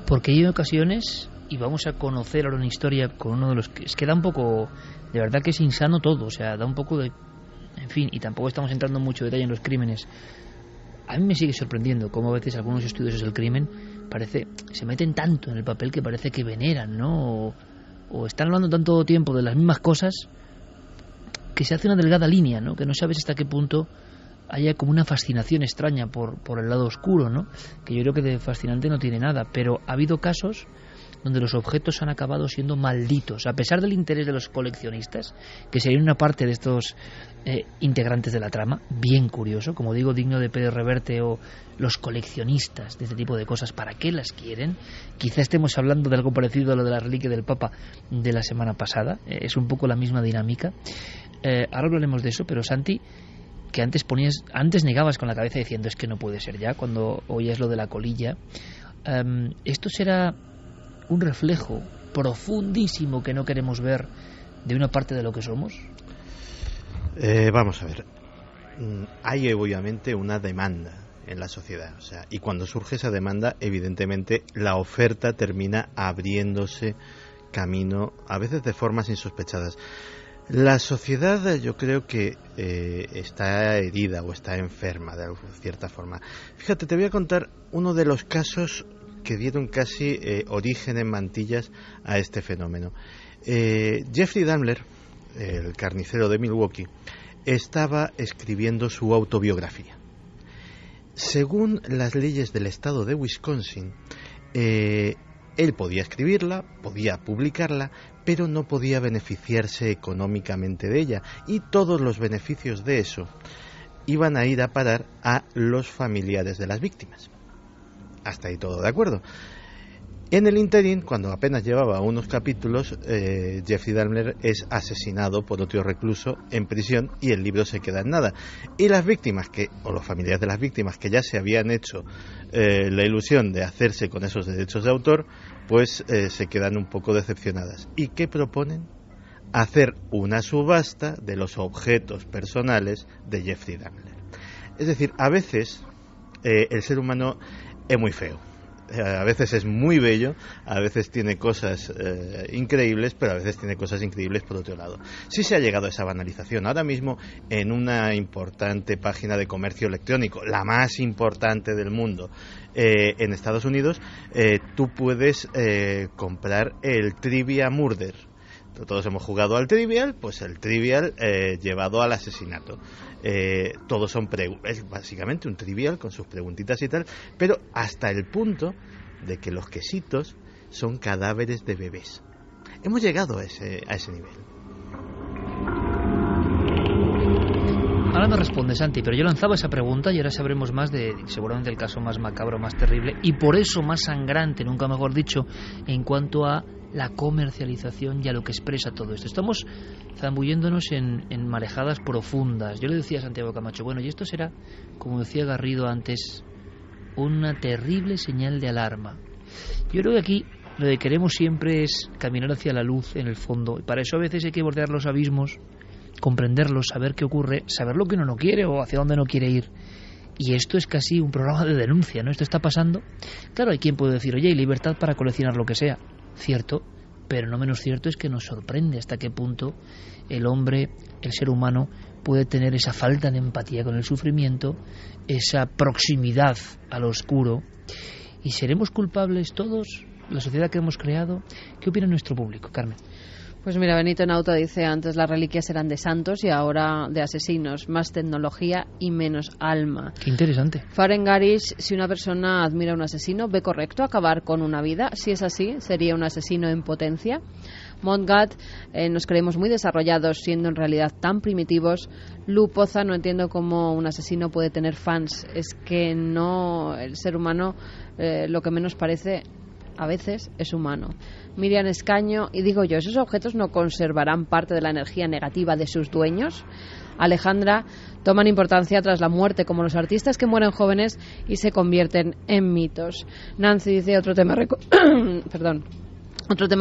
Porque hay ocasiones, y vamos a conocer ahora una historia con uno de los que es que da un poco, de verdad que es insano todo, o sea, da un poco de, en fin, y tampoco estamos entrando en mucho detalle en los crímenes. A mí me sigue sorprendiendo cómo a veces algunos estudiosos del crimen se meten tanto en el papel que parece que veneran, ¿no? O están hablando tanto tiempo de las mismas cosas que se hace una delgada línea, ¿no? Que no sabes hasta qué punto haya como una fascinación extraña por el lado oscuro, ¿no? Que yo creo que de fascinante no tiene nada, pero ha habido casos donde los objetos han acabado siendo malditos, a pesar del interés de los coleccionistas, que serían una parte de estos integrantes de la trama, bien curioso, como digo, digno de Pérez Reverte, o los coleccionistas de este tipo de cosas, ¿para qué las quieren? Quizá estemos hablando de algo parecido a lo de la reliquia del Papa de la semana pasada, es un poco la misma dinámica. Ahora hablaremos de eso, pero Santi, que antes negabas con la cabeza diciendo es que no puede ser ya, cuando oías lo de la colilla, esto será un reflejo profundísimo que no queremos ver de una parte de lo que somos. Vamos a ver, hay obviamente una demanda en la sociedad, o sea, y cuando surge esa demanda, evidentemente la oferta termina abriéndose camino, a veces de formas insospechadas. La sociedad, yo creo que está herida o está enferma de cierta forma. Fíjate, te voy a contar uno de los casos que dieron casi origen en mantillas a este fenómeno. Jeffrey Dahmer, el carnicero de Milwaukee, estaba escribiendo su autobiografía. Según las leyes del estado de Wisconsin, él podía escribirla, podía publicarla, pero no podía beneficiarse económicamente de ella, y todos los beneficios de eso iban a ir a parar a los familiares de las víctimas. Hasta ahí todo de acuerdo. En el interín, cuando apenas llevaba unos capítulos, Jeffrey Dahmer es asesinado por otro recluso en prisión y el libro se queda en nada. Y las víctimas, o los familiares de las víctimas que ya se habían hecho la ilusión de hacerse con esos derechos de autor, pues se quedan un poco decepcionadas. ¿Y qué proponen? Hacer una subasta de los objetos personales de Jeffrey Dahmer. Es decir, a veces el ser humano es muy feo. A veces es muy bello, a veces tiene cosas increíbles, pero a veces tiene cosas increíbles por otro lado. Sí se ha llegado a esa banalización. Ahora mismo, en una importante página de comercio electrónico, la más importante del mundo, en Estados Unidos, tú puedes comprar el Trivia Murder Todos hemos jugado al Trivial, pues el Trivial llevado al asesinato. Todos son es básicamente un Trivial con sus preguntitas y tal, pero hasta el punto de que los quesitos son cadáveres de bebés. Hemos llegado a ese nivel. Ahora me responde Santi, pero yo lanzaba esa pregunta y ahora sabremos más de seguramente el caso más macabro, más terrible y por eso más sangrante, nunca mejor dicho, en cuanto a la comercialización y a lo que expresa todo esto. Estamos zambulléndonos en marejadas profundas. Yo le decía a Santiago Camacho, bueno, y esto será, como decía Garrido antes, una terrible señal de alarma. Yo creo que aquí lo que queremos siempre es caminar hacia la luz en el fondo, y para eso a veces hay que bordear los abismos, comprenderlos, saber qué ocurre, saber lo que uno no quiere o hacia dónde no quiere ir. Y esto es casi un programa de denuncia, ¿no? Esto está pasando. Claro, hay quien puede decir, oye, hay libertad para coleccionar lo que sea. Cierto, pero no menos cierto es que nos sorprende hasta qué punto el hombre, el ser humano, puede tener esa falta de empatía con el sufrimiento, esa proximidad a lo oscuro. ¿Y seremos culpables todos, la sociedad que hemos creado? ¿Qué opina nuestro público, Carmen? Pues mira, Benito Nauta dice, antes las reliquias eran de santos y ahora de asesinos, más tecnología y menos alma. Qué interesante. Farengarish, si una persona admira a un asesino, ¿ve correcto acabar con una vida? Si es así, ¿sería un asesino en potencia? Montgat, nos creemos muy desarrollados siendo en realidad tan primitivos. Lupoza, no entiendo cómo un asesino puede tener fans. Es que no, el ser humano lo que menos parece a veces es humano. Miriam Escaño, y digo yo, ¿esos objetos no conservarán parte de la energía negativa de sus dueños? Alejandra, toman importancia tras la muerte, como los artistas que mueren jóvenes y se convierten en mitos. Nancy dice, otro tema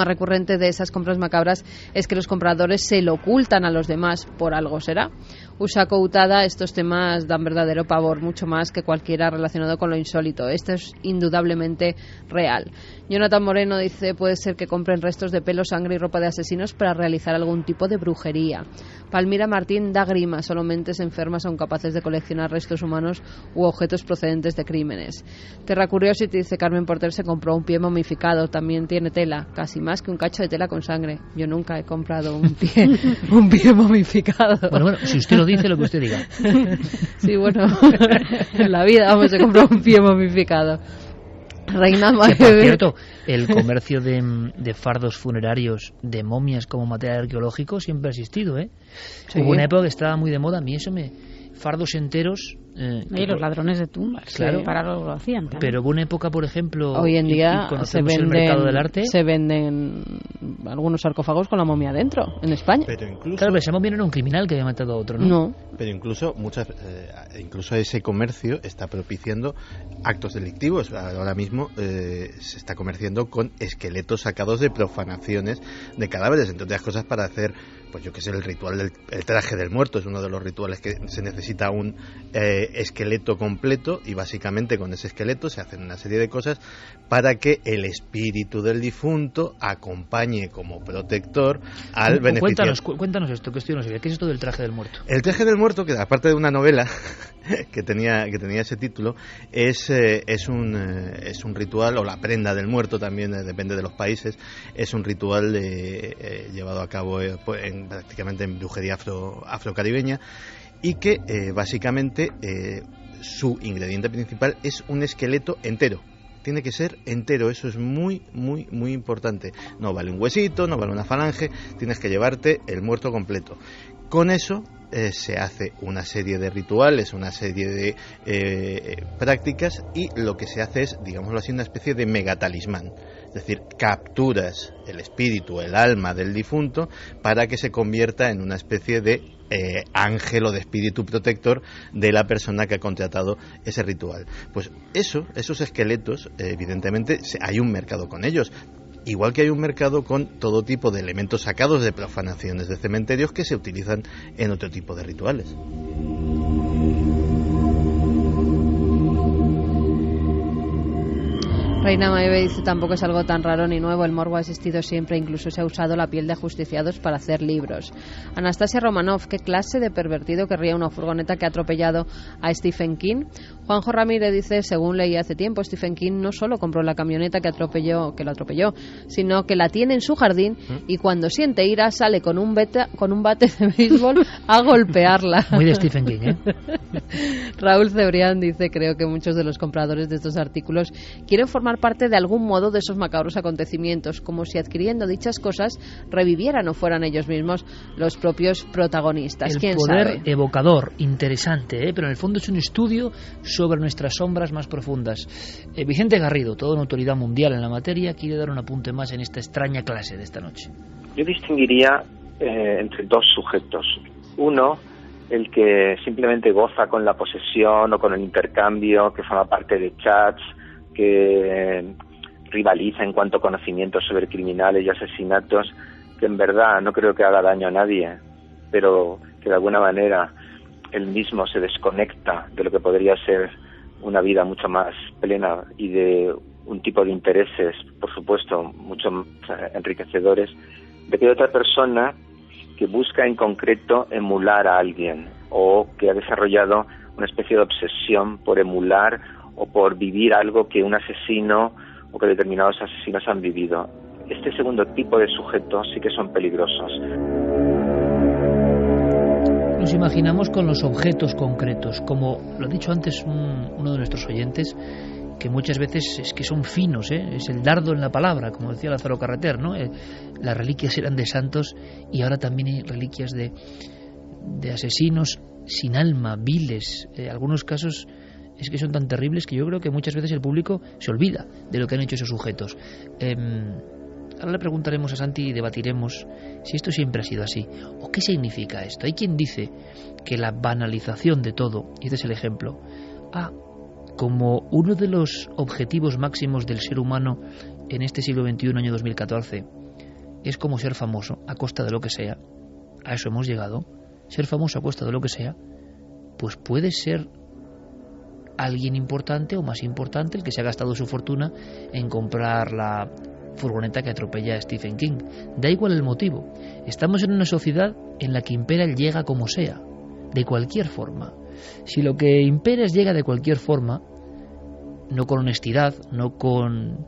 recurrente de esas compras macabras es que los compradores se lo ocultan a los demás, por algo será. Usako Utada, estos temas dan verdadero pavor, mucho más que cualquiera relacionado con lo insólito. Esto es indudablemente real. Jonathan Moreno dice, puede ser que compren restos de pelo, sangre y ropa de asesinos para realizar algún tipo de brujería. Palmira Martín da grima, solo mentes enfermas son capaces de coleccionar restos humanos u objetos procedentes de crímenes. Terra Curiosity dice, Carmen Porter se compró un pie momificado, también tiene tela, casi más que un cacho de tela con sangre. Yo nunca he comprado un pie momificado. Bueno, si usted lo dice, lo que usted diga. Sí, bueno, en la vida he comprado un pie momificado. Reina Maeve. Por cierto, el comercio de fardos funerarios, de momias como material arqueológico siempre ha existido, ¿eh? Sí. Hubo una época que estaba muy de moda, a mí eso fardos enteros. Y los ladrones de tumbas, claro, para algo lo hacían también. Pero hubo una época, por ejemplo, hoy en día el mercado del arte, se venden algunos sarcófagos con la momia dentro en España. Pero incluso, claro, pero esa momia no era un criminal que había matado a otro, ¿no? No. Pero incluso incluso ese comercio está propiciando actos delictivos. Ahora mismo se está comerciando con esqueletos sacados de profanaciones de cadáveres, entre otras cosas para hacer, pues yo que sé, el ritual del traje del muerto. Es uno de los rituales que se necesita un esqueleto completo, y básicamente con ese esqueleto se hacen una serie de cosas para que el espíritu del difunto acompañe como protector al beneficiario. Cuéntanos esto, que esto yo no sé. ¿Qué es esto del traje del muerto? El traje del muerto, que aparte de una novela que tenía ese título, es un ritual, o la prenda del muerto también, depende de los países, es un ritual llevado a cabo prácticamente en brujería afrocaribeña, y que básicamente su ingrediente principal es un esqueleto entero. Tiene que ser entero, eso es muy, muy, muy importante. No vale un huesito, no vale una falange, tienes que llevarte el muerto completo. Con eso se hace una serie de rituales, una serie de prácticas, y lo que se hace es, digámoslo así, una especie de megatalismán. Es decir, capturas el espíritu, el alma del difunto, para que se convierta en una especie de ángel o de espíritu protector de la persona que ha contratado ese ritual. Pues esos esqueletos, evidentemente, hay un mercado con ellos. Igual que hay un mercado con todo tipo de elementos sacados de profanaciones de cementerios que se utilizan en otro tipo de rituales. Reina Maeve dice: tampoco es algo tan raro ni nuevo, el morbo ha existido siempre, incluso se ha usado la piel de ajusticiados para hacer libros. Anastasia Romanov: ¿qué clase de pervertido querría una furgoneta que ha atropellado a Stephen King? Juanjo Ramírez dice: según leí hace tiempo, Stephen King no solo compró la camioneta que lo atropelló, sino que la tiene en su jardín y cuando siente ira sale con un bate de béisbol a golpearla. Muy de Stephen King, ¿eh? Raúl Cebrián dice: creo que muchos de los compradores de estos artículos quieren formar parte de algún modo de esos macabros acontecimientos, como si adquiriendo dichas cosas revivieran o fueran ellos mismos los propios protagonistas. El ¿Quién poder sabe? evocador, interesante, pero en el fondo es un estudio sobre nuestras sombras más profundas. Vicente Garrido, toda una autoridad mundial en la materia, quiere dar un apunte más en esta extraña clase de esta noche. Yo distinguiría entre dos sujetos. Uno, el que simplemente goza con la posesión o con el intercambio, que forma parte de chats, que rivaliza en cuanto a conocimientos sobre criminales y asesinatos, que en verdad no creo que haga daño a nadie, pero que de alguna manera él mismo se desconecta de lo que podría ser una vida mucho más plena y de un tipo de intereses, por supuesto, mucho más enriquecedores, de que hay otra persona que busca en concreto emular a alguien o que ha desarrollado una especie de obsesión por emular o por vivir algo que un asesino o que determinados asesinos han vivido. Este segundo tipo de sujetos sí que son peligrosos. Nos imaginamos con los objetos concretos, como lo ha dicho antes uno de nuestros oyentes, que muchas veces es que son finos, es el dardo en la palabra, como decía Lázaro Carreter, ¿no? Las reliquias eran de santos y ahora también hay reliquias de asesinos sin alma, viles. Algunos casos es que son tan terribles que yo creo que muchas veces el público se olvida de lo que han hecho esos sujetos. Ahora le preguntaremos a Santi y debatiremos si esto siempre ha sido así o qué significa esto. Hay quien dice que la banalización de todo, y este es el ejemplo, como uno de los objetivos máximos del ser humano en este siglo XXI, año 2014, es como ser famoso a costa de lo que sea. A eso hemos llegado. Ser famoso a costa de lo que sea, pues puede ser alguien importante o más importante el que se ha gastado su fortuna en comprar la furgoneta que atropella a Stephen King. Da igual el motivo. Estamos en una sociedad en la que impera el llega como sea, de cualquier forma. Si lo que impera es llega de cualquier forma, no con honestidad, no con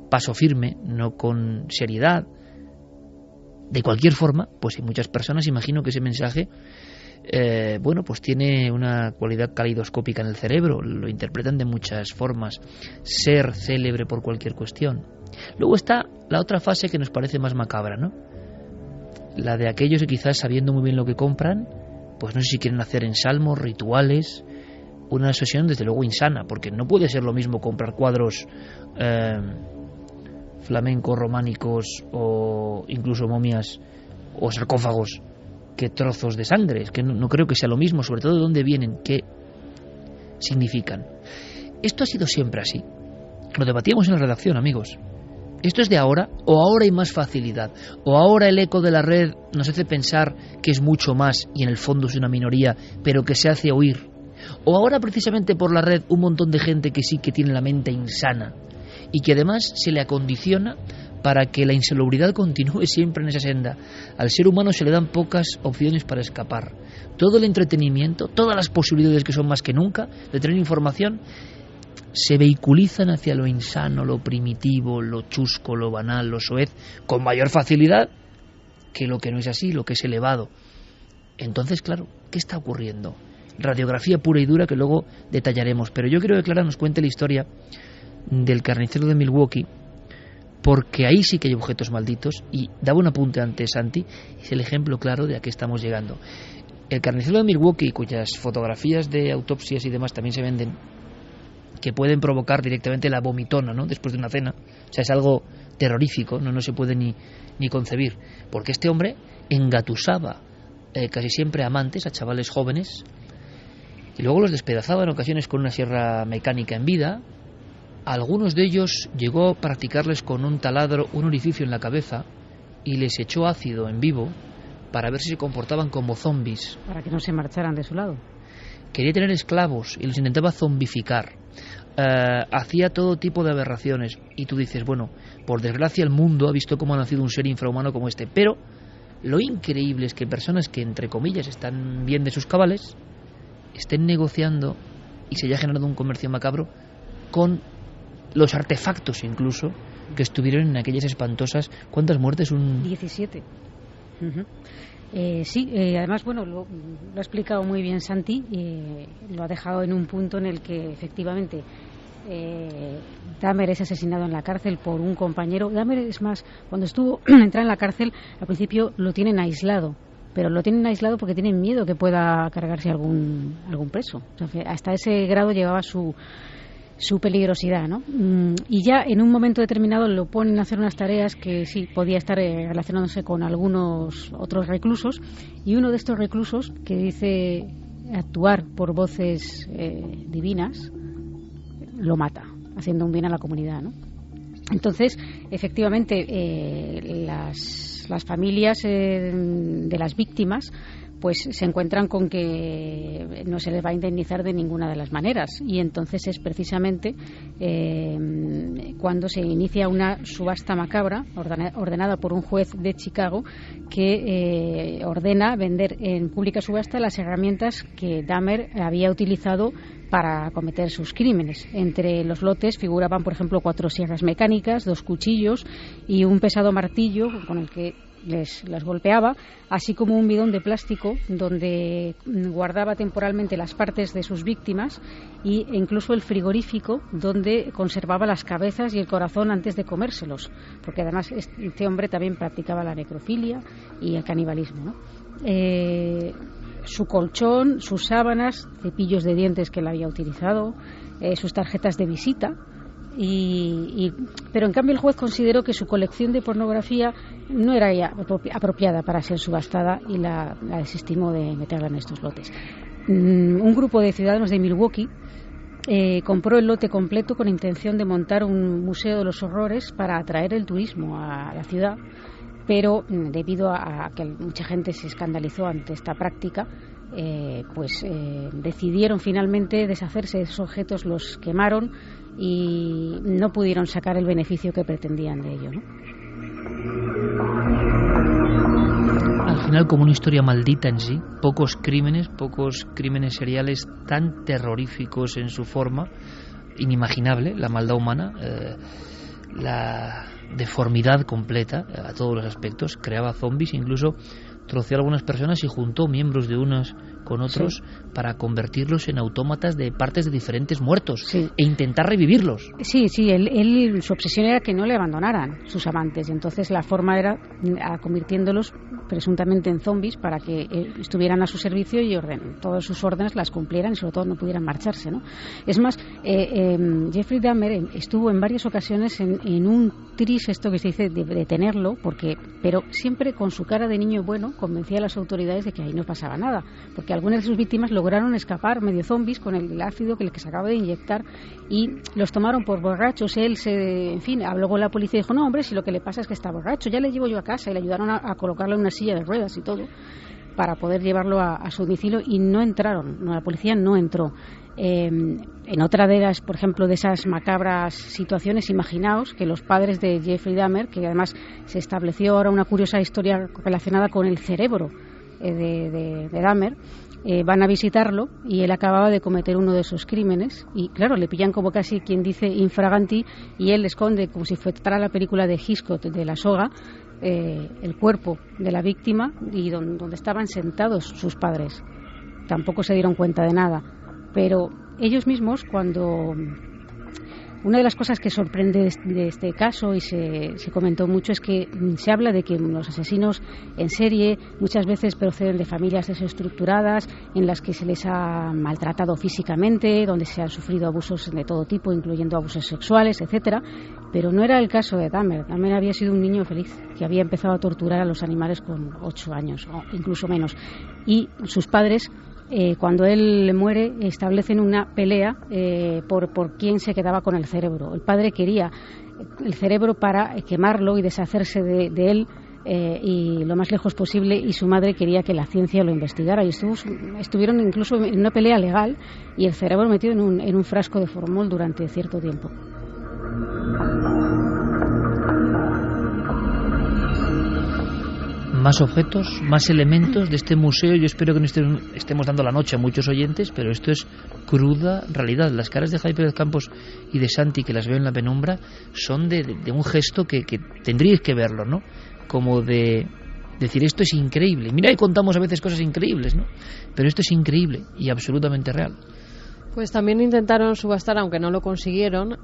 paso firme, no con seriedad, de cualquier forma, pues hay muchas personas, imagino que ese mensaje pues tiene una cualidad calidoscópica en el cerebro, lo interpretan de muchas formas, ser célebre por cualquier cuestión. Luego está la otra fase que nos parece más macabra, ¿no? La de aquellos que quizás sabiendo muy bien lo que compran, pues no sé si quieren hacer ensalmos, rituales, una asociación desde luego insana, porque no puede ser lo mismo comprar cuadros flamencos, románicos o incluso momias o sarcófagos que trozos de sangre. Es que no creo que sea lo mismo, sobre todo de dónde vienen, qué significan. Esto ha sido siempre así. Lo debatíamos en la redacción, amigos. ¿Esto es de ahora o ahora hay más facilidad? ¿O ahora el eco de la red nos hace pensar que es mucho más y en el fondo es una minoría, pero que se hace oír? ¿O ahora precisamente por la red un montón de gente que sí que tiene la mente insana y que además se le acondiciona para que la insalubridad continúe siempre en esa senda? Al ser humano se le dan pocas opciones para escapar. Todo el entretenimiento, todas las posibilidades que son más que nunca de tener información, se vehiculizan hacia lo insano, lo primitivo, lo chusco, lo banal, lo soez, con mayor facilidad que lo que no es así, lo que es elevado. Entonces, claro, ¿qué está ocurriendo? Radiografía pura y dura que luego detallaremos, pero yo quiero que Clara nos cuente la historia del carnicero de Milwaukee, porque ahí sí que hay objetos malditos, y daba un apunte antes, Santi, es el ejemplo claro de a qué estamos llegando. El carnicero de Milwaukee, cuyas fotografías de autopsias y demás también se venden, que pueden provocar directamente la vomitona, ¿no?, después de una cena. O sea, es algo terrorífico, no se puede ni concebir, porque este hombre engatusaba casi siempre a amantes, a chavales jóvenes, y luego los despedazaba en ocasiones con una sierra mecánica en vida. A algunos de ellos llegó a practicarles con un taladro un orificio en la cabeza y les echó ácido en vivo para ver si se comportaban como zombies. Para que no se marcharan de su lado. Quería tener esclavos y los intentaba zombificar. hacía todo tipo de aberraciones, y tú dices, bueno, por desgracia el mundo ha visto cómo ha nacido un ser infrahumano como este, pero lo increíble es que personas que, entre comillas, están bien de sus cabales, estén negociando y se haya generado un comercio macabro con los artefactos incluso que estuvieron en aquellas espantosas... ¿Cuántas muertes? 17. Además, bueno, lo ha explicado muy bien Santi, lo ha dejado en un punto en el que efectivamente Dahmer es asesinado en la cárcel por un compañero. Dahmer, es más, cuando entra en la cárcel, al principio lo tienen aislado, pero lo tienen aislado porque tienen miedo que pueda cargarse algún preso. O sea, hasta ese grado llevaba su peligrosidad, ¿no? Y ya en un momento determinado lo ponen a hacer unas tareas que sí, podía estar relacionándose con algunos otros reclusos, y uno de estos reclusos, que dice actuar por voces divinas, lo mata, haciendo un bien a la comunidad, ¿no? Entonces, efectivamente, las familias de las víctimas pues se encuentran con que no se les va a indemnizar de ninguna de las maneras, y entonces es precisamente cuando se inicia una subasta macabra ordenada por un juez de Chicago que ordena vender en pública subasta las herramientas que Dahmer había utilizado para cometer sus crímenes. Entre los lotes figuraban, por ejemplo, 4 sierras mecánicas, 2 cuchillos y un pesado martillo con el que las golpeaba, así como un bidón de plástico donde guardaba temporalmente las partes de sus víctimas, e incluso el frigorífico donde conservaba las cabezas y el corazón antes de comérselos, porque además este hombre también practicaba la necrofilia y el canibalismo, ¿no? Su colchón, sus sábanas, cepillos de dientes que él había utilizado, sus tarjetas de visita. Pero en cambio el juez consideró que su colección de pornografía no era ya apropiada para ser subastada y la desestimó de meterla en estos lotes. Un grupo de ciudadanos de Milwaukee compró el lote completo con intención de montar un museo de los horrores para atraer el turismo a la ciudad, pero debido a que mucha gente se escandalizó ante esta práctica, decidieron finalmente deshacerse de esos objetos, los quemaron y no pudieron sacar el beneficio que pretendían de ello, ¿no? Al final, como una historia maldita en sí, pocos crímenes seriales tan terroríficos en su forma, inimaginable, la maldad humana, la deformidad completa a todos los aspectos, creaba zombies, incluso troceó a algunas personas y juntó miembros de unos con otros, sí, para convertirlos en autómatas de partes de diferentes muertos, sí, e intentar revivirlos. Sí, él su obsesión era que no le abandonaran sus amantes, y entonces la forma era convirtiéndolos presuntamente en zombies para que estuvieran a su servicio y todas sus órdenes las cumplieran y sobre todo no pudieran marcharse, ¿no? Es más, Jeffrey Dahmer estuvo en varias ocasiones en un tris, esto que se dice, de detenerlo, pero siempre con su cara de niño bueno convencía a las autoridades de que ahí no pasaba nada, porque algunas de sus víctimas lograron escapar medio zombies con el ácido que se acaba de inyectar, y los tomaron por borrachos. Él habló con la policía y dijo, no, hombre, si lo que le pasa es que está borracho, ya le llevo yo a casa, y le ayudaron a colocarle en una silla de ruedas y todo para poder llevarlo a su domicilio, y la policía no entró. En otra de las, por ejemplo, de esas macabras situaciones, imaginaos que los padres de Jeffrey Dahmer, que además se estableció ahora una curiosa historia relacionada con el cerebro de Dahmer, van a visitarlo y él acababa de cometer uno de esos crímenes y claro, le pillan como casi quien dice infraganti, y él esconde, como si fuera la película de Hitchcock de La Soga, el cuerpo de la víctima y donde estaban sentados sus padres. Tampoco se dieron cuenta de nada, pero ellos mismos, cuando... Una de las cosas que sorprende de este caso, y se comentó mucho, es que se habla de que los asesinos en serie muchas veces proceden de familias desestructuradas, en las que se les ha maltratado físicamente, donde se han sufrido abusos de todo tipo, incluyendo abusos sexuales, etcétera. Pero no era el caso de Dahmer. Dahmer había sido un niño feliz, que había empezado a torturar a los animales con 8 años, o incluso menos. Y sus padres... cuando él muere, establecen una pelea por quién se quedaba con el cerebro. El padre quería el cerebro para quemarlo y deshacerse de él y lo más lejos posible, y su madre quería que la ciencia lo investigara, y estuvieron incluso en una pelea legal y el cerebro metido en un frasco de formol durante cierto tiempo. Más objetos, más elementos de este museo. Yo espero que no estemos dando la noche a muchos oyentes, pero esto es cruda realidad. Las caras de Jaime Pérez Campos y de Santi, que las veo en la penumbra, son de un gesto que tendríais que verlo, ¿no? Como de decir, esto es increíble. Mira, y contamos a veces cosas increíbles, ¿no? Pero esto es increíble y absolutamente real. Pues también intentaron subastar, aunque no lo consiguieron,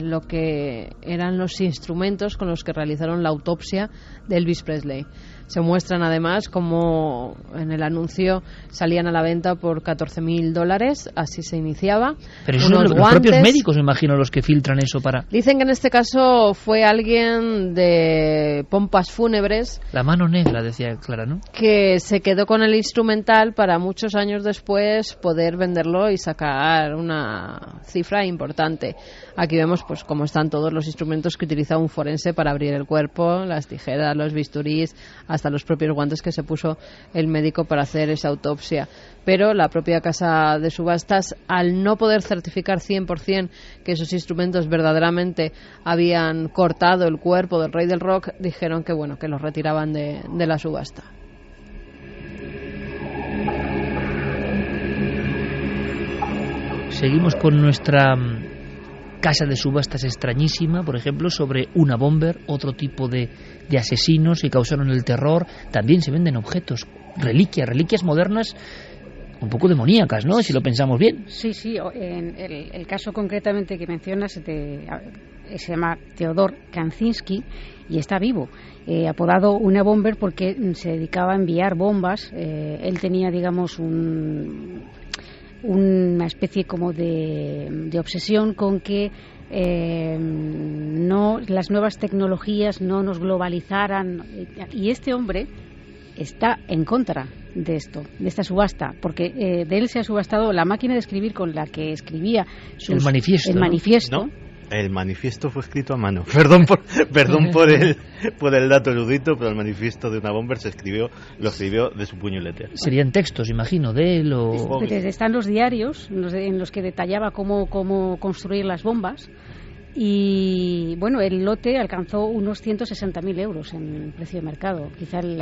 lo que eran los instrumentos con los que realizaron la autopsia de Elvis Presley. Se muestran además como en el anuncio salían a la venta por $14,000, así se iniciaba. Pero eso son los propios médicos, me imagino, los que filtran eso para... Dicen que en este caso fue alguien de pompas fúnebres. La mano negra, decía Clara, ¿no? Que se quedó con el instrumental para muchos años después poder venderlo y sacar una cifra importante. Aquí vemos pues cómo están todos los instrumentos que utiliza un forense para abrir el cuerpo, las tijeras, los bisturís, hasta los propios guantes que se puso el médico para hacer esa autopsia. Pero la propia casa de subastas, al no poder certificar 100% que esos instrumentos verdaderamente habían cortado el cuerpo del rey del rock, dijeron que bueno, que los retiraban de la subasta. Seguimos con nuestra casa de subastas extrañísima, por ejemplo, sobre una bomber, otro tipo de asesinos que causaron el terror. También se venden objetos, reliquias modernas, un poco demoníacas, ¿no? Si lo pensamos bien. Sí, en el caso concretamente que mencionas se llama Theodor Kaczynski y está vivo, apodado una bomber porque se dedicaba a enviar bombas. Él tenía, digamos, una especie como de obsesión con que las nuevas tecnologías no nos globalizaran, y este hombre está en contra de esto, de esta subasta, porque de él se ha subastado la máquina de escribir con la que escribía el manifiesto. ¿No? El manifiesto fue escrito a mano. Perdón por el dato erudito, pero el manifiesto de una bomber lo escribió de su puño y letra. Serían textos, imagino, de él o... Están los diarios en los que detallaba cómo construir las bombas. Y bueno, el lote alcanzó unos 160.000 euros en precio de mercado. Quizá lo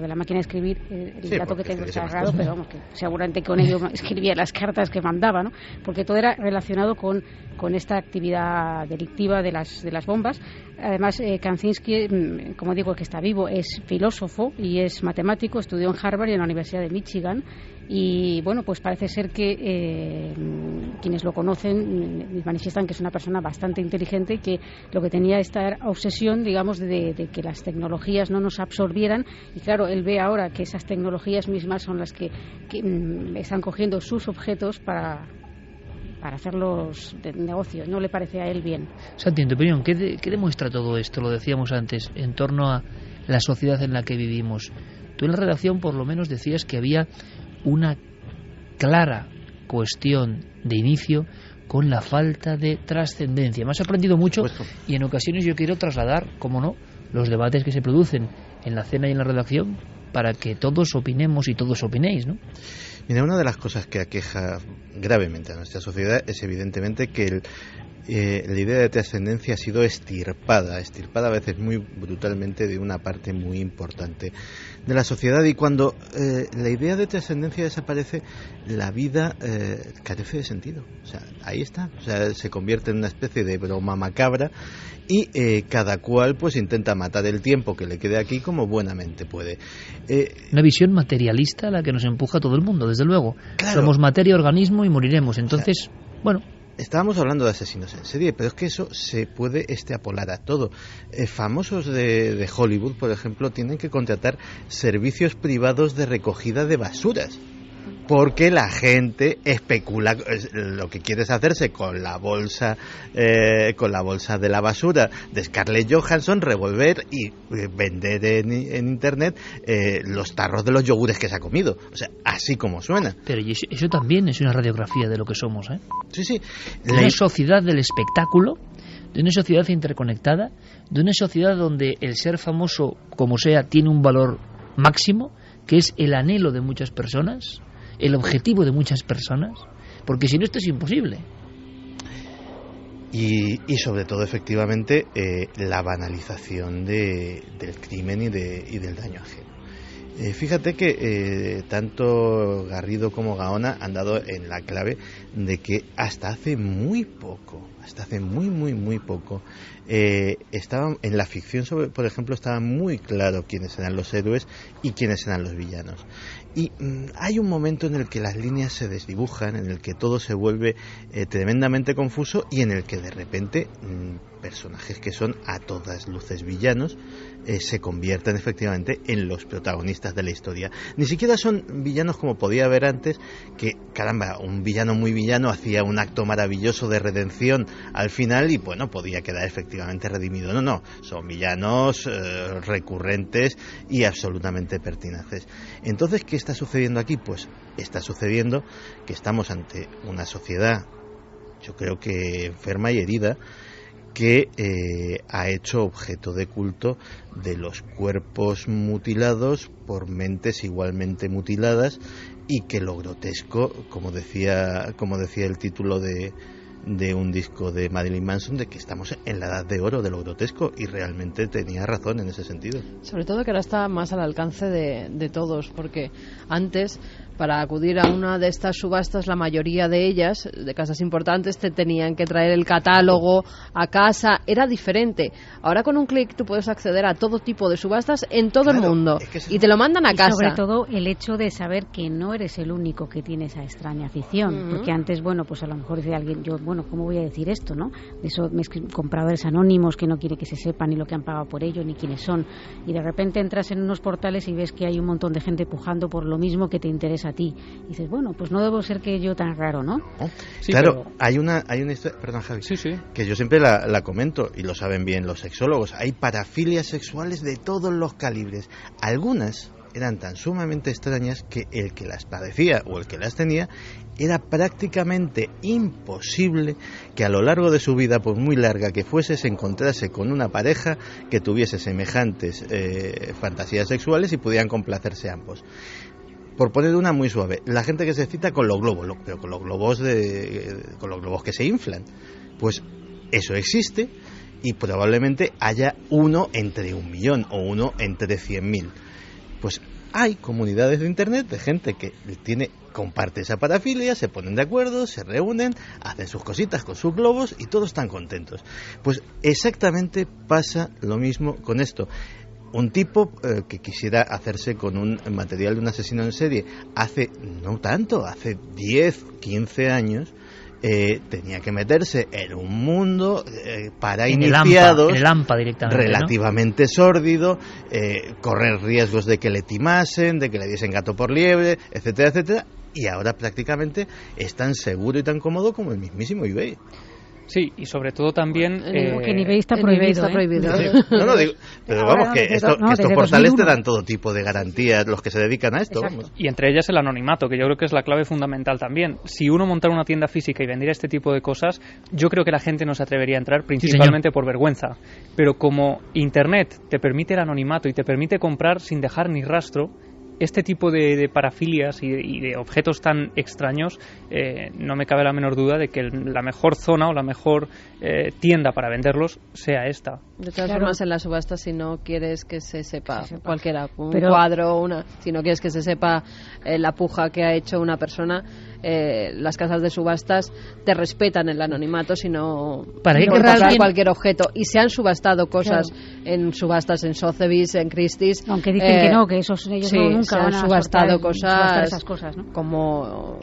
de la máquina de escribir, el dato que tengo está errado, pero vamos, que seguramente con ello escribía las cartas que mandaba, ¿no? Porque todo era relacionado con esta actividad delictiva de las bombas. Además, Kaczynski, como digo, que está vivo, es filósofo y es matemático, estudió en Harvard y en la Universidad de Michigan. Y bueno, pues parece ser que quienes lo conocen manifiestan que es una persona bastante inteligente y que lo que tenía esta obsesión, digamos, de que las tecnologías no nos absorbieran. Y claro, él ve ahora que esas tecnologías mismas son las que están cogiendo sus objetos para hacerlos de negocio. No le parece a él bien. Santi, en tu opinión, ¿qué demuestra todo esto? Lo decíamos antes, en torno a la sociedad en la que vivimos. Tú en la redacción por lo menos decías que había una clara cuestión de inicio con la falta de trascendencia. Me ha sorprendido mucho y en ocasiones yo quiero trasladar, como no, los debates que se producen en la cena y en la redacción para que todos opinemos y todos opinéis, ¿no? Mira, una de las cosas que aqueja gravemente a nuestra sociedad es evidentemente que la idea de trascendencia ha sido estirpada a veces muy brutalmente de una parte muy importante de la sociedad, y cuando la idea de trascendencia desaparece, la vida carece de sentido. O sea, ahí está, o sea, se convierte en una especie de broma macabra y cada cual pues intenta matar el tiempo que le quede aquí como buenamente puede. Una visión materialista a la que nos empuja todo el mundo, desde luego. Claro. Somos materia, organismo y moriremos. Entonces, bueno... Estábamos hablando de asesinos en serie, pero es que eso se puede extrapolar a todo. Famosos de Hollywood, por ejemplo, tienen que contratar servicios privados de recogida de basuras, porque la gente especula. Lo que quiere es hacerse con la bolsa de la basura de Scarlett Johansson, revolver y vender en internet los tarros de los yogures que se ha comido. O sea, así como suena. Pero eso también es una radiografía de lo que somos, ¿eh? Sí. Una sociedad del espectáculo de una sociedad interconectada, de una sociedad donde el ser famoso, como sea, tiene un valor máximo, que es el anhelo de muchas personas, el objetivo de muchas personas, porque si no esto es imposible. Y sobre todo, efectivamente, la banalización del crimen y del daño ajeno. Fíjate que tanto Garrido como Gaona han dado en la clave de que hasta hace muy poco, muy poco, estaban en la ficción, por ejemplo, estaba muy claro quiénes eran los héroes y quiénes eran los villanos. Y hay un momento en el que las líneas se desdibujan, en el que todo se vuelve tremendamente confuso y en el que de repente personajes que son a todas luces villanos se convierten efectivamente en los protagonistas de la historia. Ni siquiera son villanos como podía haber antes, que caramba, un villano muy villano hacía un acto maravilloso de redención al final y bueno, podía quedar efectivamente redimido. No, son villanos recurrentes y absolutamente pertinaces. Entonces, ¿qué está sucediendo aquí? Pues está sucediendo que estamos ante una sociedad, yo creo que enferma y herida, que ha hecho objeto de culto de los cuerpos mutilados por mentes igualmente mutiladas, y que lo grotesco, como decía el título de un disco de Marilyn Manson, de que estamos en la edad de oro de lo grotesco, y realmente tenía razón en ese sentido. Sobre todo que ahora está más al alcance de todos, porque antes, para acudir a una de estas subastas, la mayoría de ellas, de casas importantes, te tenían que traer el catálogo a casa, era diferente. Ahora con un clic tú puedes acceder a todo tipo de subastas en todo el mundo, y te lo mandan a casa. Sobre todo el hecho de saber que no eres el único que tiene esa extraña afición, porque antes, bueno, pues a lo mejor dice alguien, ¿cómo voy a decir esto, no? De eso, compradores anónimos que no quiere que se sepa ni lo que han pagado por ello, ni quiénes son, y de repente entras en unos portales y ves que hay un montón de gente pujando por lo mismo que te interesa a ti, y dices, bueno, pues no debo ser que yo tan raro, ¿no? Sí, claro, pero hay una historia, perdón, Javi, sí. Que yo siempre la comento, y lo saben bien los sexólogos. Hay parafilias sexuales de todos los calibres. Algunas eran tan sumamente extrañas que el que las padecía o el que las tenía, era prácticamente imposible que a lo largo de su vida, por muy larga que fuese, se encontrase con una pareja que tuviese semejantes fantasías sexuales y pudieran complacerse ambos. Por poner una muy suave, la gente que se excita con los globos, pero con los globos que se inflan, pues eso existe, y probablemente haya uno entre 1.000.000 o uno entre 100.000. Pues hay comunidades de internet de gente que comparte esa parafilia, se ponen de acuerdo, se reúnen, hacen sus cositas con sus globos y todos están contentos. Pues exactamente pasa lo mismo con esto. Un tipo que quisiera hacerse con un material de un asesino en serie hace 10, 15 años, tenía que meterse en un mundo para iniciados, en el AMPA directamente, relativamente sórdido, correr riesgos de que le timasen, de que le diesen gato por liebre, etcétera, etcétera, y ahora prácticamente es tan seguro y tan cómodo como el mismísimo eBay. Sí, y sobre todo también... que en eBay está prohibido. No, digo, pero vamos, que estos portales te dan todo tipo de garantías, los que se dedican a esto. Vamos. Y entre ellas el anonimato, que yo creo que es la clave fundamental también. Si uno montara una tienda física y vendiera este tipo de cosas, yo creo que la gente no se atrevería a entrar, principalmente por vergüenza. Pero como Internet te permite el anonimato y te permite comprar sin dejar ni rastro, este tipo de parafilias y de objetos tan extraños, no me cabe la menor duda de que la mejor zona o la mejor tienda para venderlos sea esta. De todas formas, en las subastas, si no quieres que se sepa cualquiera, cuadro, si no quieres que se sepa la puja que ha hecho una persona, las casas de subastas te respetan el anonimato, sino para comprar cualquier objeto. Y se han subastado cosas en subastas en Sotheby's, en Christie's. Aunque dicen que no, que ellos nunca se van han subastado esas cosas, ¿no? Como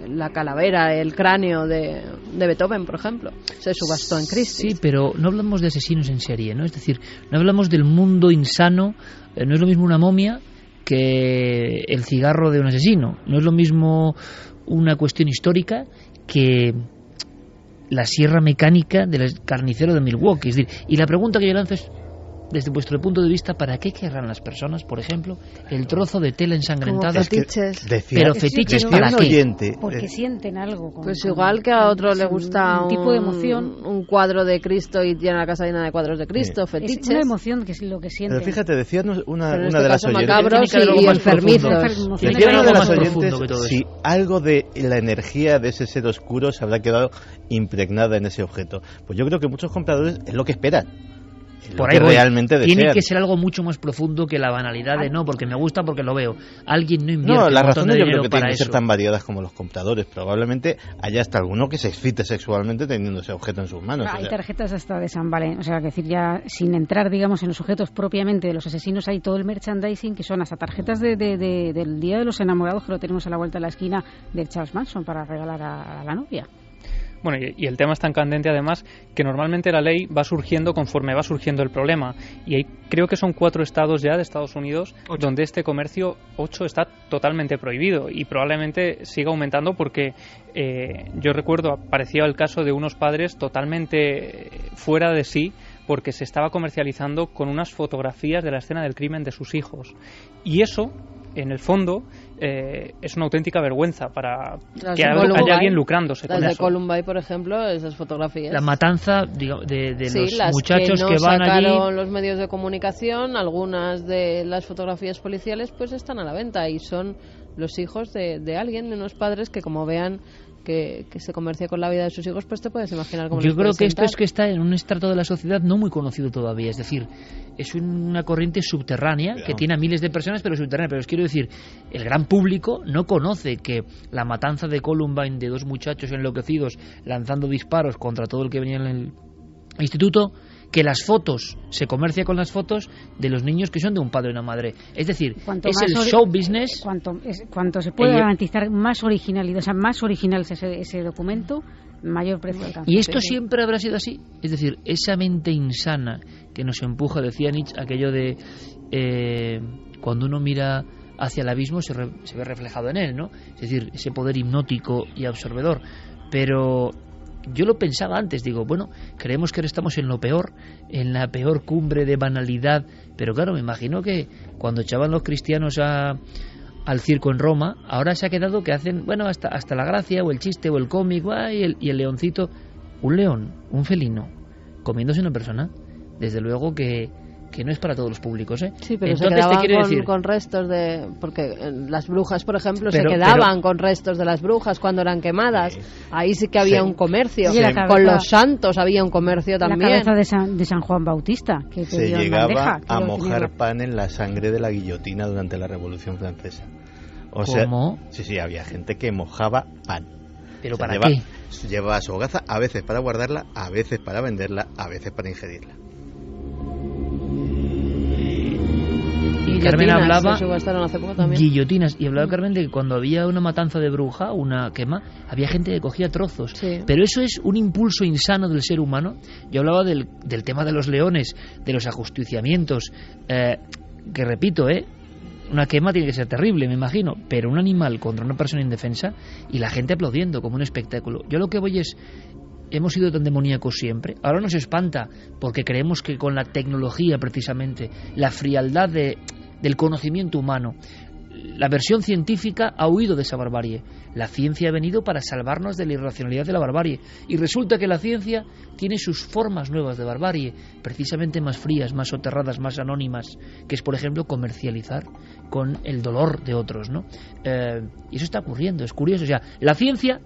la calavera, el cráneo de Beethoven, por ejemplo, se subastó en Christie's. Sí, pero no hablamos de asesinos en serie, ¿no? Es decir, no hablamos del mundo insano. No es lo mismo una momia que el cigarro de un asesino. No es lo mismo una cuestión histórica que la sierra mecánica del carnicero de Milwaukee. Es decir, y la pregunta que yo lanzo es, desde vuestro punto de vista, ¿para qué querrán las personas, por ejemplo, el trozo de tela ensangrentada? Pero fetiches para qué? Porque sienten algo. Pues igual que a otro le gusta un tipo de emoción, un cuadro de Cristo y tiene la casa llena de cuadros de Cristo, fetiches. Es una emoción que es lo que sienten. Pero fíjate, decían una este de las oyentes, macabros y enfermizos. Decían una de las oyentes si algo de la energía de ese ser oscuro se habrá quedado impregnada en ese objeto. Pues yo creo que muchos compradores es lo que esperan. Por ahí realmente tiene desean. Que ser algo mucho más profundo que la banalidad de no, porque me gusta, porque lo veo. Alguien no invierte. No, las razones yo creo que tienen que eso. ser tan variadas como los compradores. Probablemente haya hasta alguno que se excite sexualmente teniendo ese objeto en sus manos. Hay tarjetas hasta de San Valentín, o sea, que decir, ya sin entrar, digamos, en los objetos propiamente de los asesinos, hay todo el merchandising que son hasta tarjetas del Día de los Enamorados, que lo tenemos a la vuelta de la esquina, de Charles Manson para regalar a la novia. Bueno, y el tema es tan candente además que normalmente la ley va surgiendo conforme va surgiendo el problema, y creo que son 4 estados ya de Estados Unidos 8. Donde este comercio 8 está totalmente prohibido y probablemente siga aumentando porque yo recuerdo aparecía el caso de unos padres totalmente fuera de sí porque se estaba comercializando con unas fotografías de la escena del crimen de sus hijos, y eso en el fondo es una auténtica vergüenza para que haya alguien lucrándose con eso. Las de Columbine, por ejemplo, esas fotografías. La matanza de los las muchachos que van allí. sacaron los medios de comunicación, algunas de las fotografías policiales pues están a la venta y son los hijos de alguien, de unos padres que como vean que se comercia con la vida de sus hijos, pues te puedes imaginar cómo. Yo creo que esto es que está en un estrato de la sociedad no muy conocido todavía, es decir, es una corriente subterránea que tiene a miles de personas, pero subterránea. Pero os quiero decir, el gran público no conoce que la matanza de Columbine, de 2 muchachos enloquecidos lanzando disparos contra todo el que venía en el instituto, que las fotos, se comercia con las fotos de los niños que son de un padre y una madre. Es decir, es el show business. Cuanto se puede garantizar más originalidad, o sea, más original es ese documento, mayor precio alcanza. Y esto siempre habrá sido así. Es decir, esa mente insana que nos empuja, decía Nietzsche, aquello de cuando uno mira hacia el abismo se ve reflejado en él, ¿no? Es decir, ese poder hipnótico y absorbedor. Pero yo lo pensaba antes, digo, bueno, creemos que ahora estamos en lo peor, en la peor cumbre de banalidad, pero claro, me imagino que cuando echaban los cristianos al circo en Roma, ahora se ha quedado que hacen, bueno, hasta la gracia, o el chiste, o el cómic, y el leoncito, un león, un felino, comiéndose una persona, desde luego que no es para todos los públicos, ¿eh? Sí, pero entonces, se quedaban decir, con restos de... Porque las brujas, por ejemplo, se quedaban con restos de las brujas cuando eran quemadas. Sí. Ahí sí que había un comercio. Sí. Con los santos había un comercio también. La cabeza de San Juan Bautista, que se llegaba a mojar pan en la sangre de la guillotina durante la Revolución Francesa. ¿Cómo? Sí, había gente que mojaba pan. ¿Pero para qué? Llevaba su hogaza, a veces para guardarla, a veces para venderla, a veces para ingerirla. Y Carmen hablaba guillotinas, y hablaba Carmen de que cuando había una matanza de bruja, una quema, había gente que cogía trozos. Sí. Pero eso es un impulso insano del ser humano. Yo hablaba del tema de los leones, de los ajusticiamientos, que repito, una quema tiene que ser terrible, me imagino, pero un animal contra una persona indefensa y la gente aplaudiendo como un espectáculo. Yo lo que voy es, hemos sido tan demoníacos siempre. Ahora nos espanta porque creemos que con la tecnología, precisamente, la frialdad del conocimiento humano, la versión científica ha huido de esa barbarie. La ciencia ha venido para salvarnos de la irracionalidad de la barbarie. Y resulta que la ciencia tiene sus formas nuevas de barbarie, precisamente más frías, más soterradas, más anónimas, que es, por ejemplo, comercializar con el dolor de otros, ¿no? Y eso está ocurriendo, es curioso. O sea, la ciencia,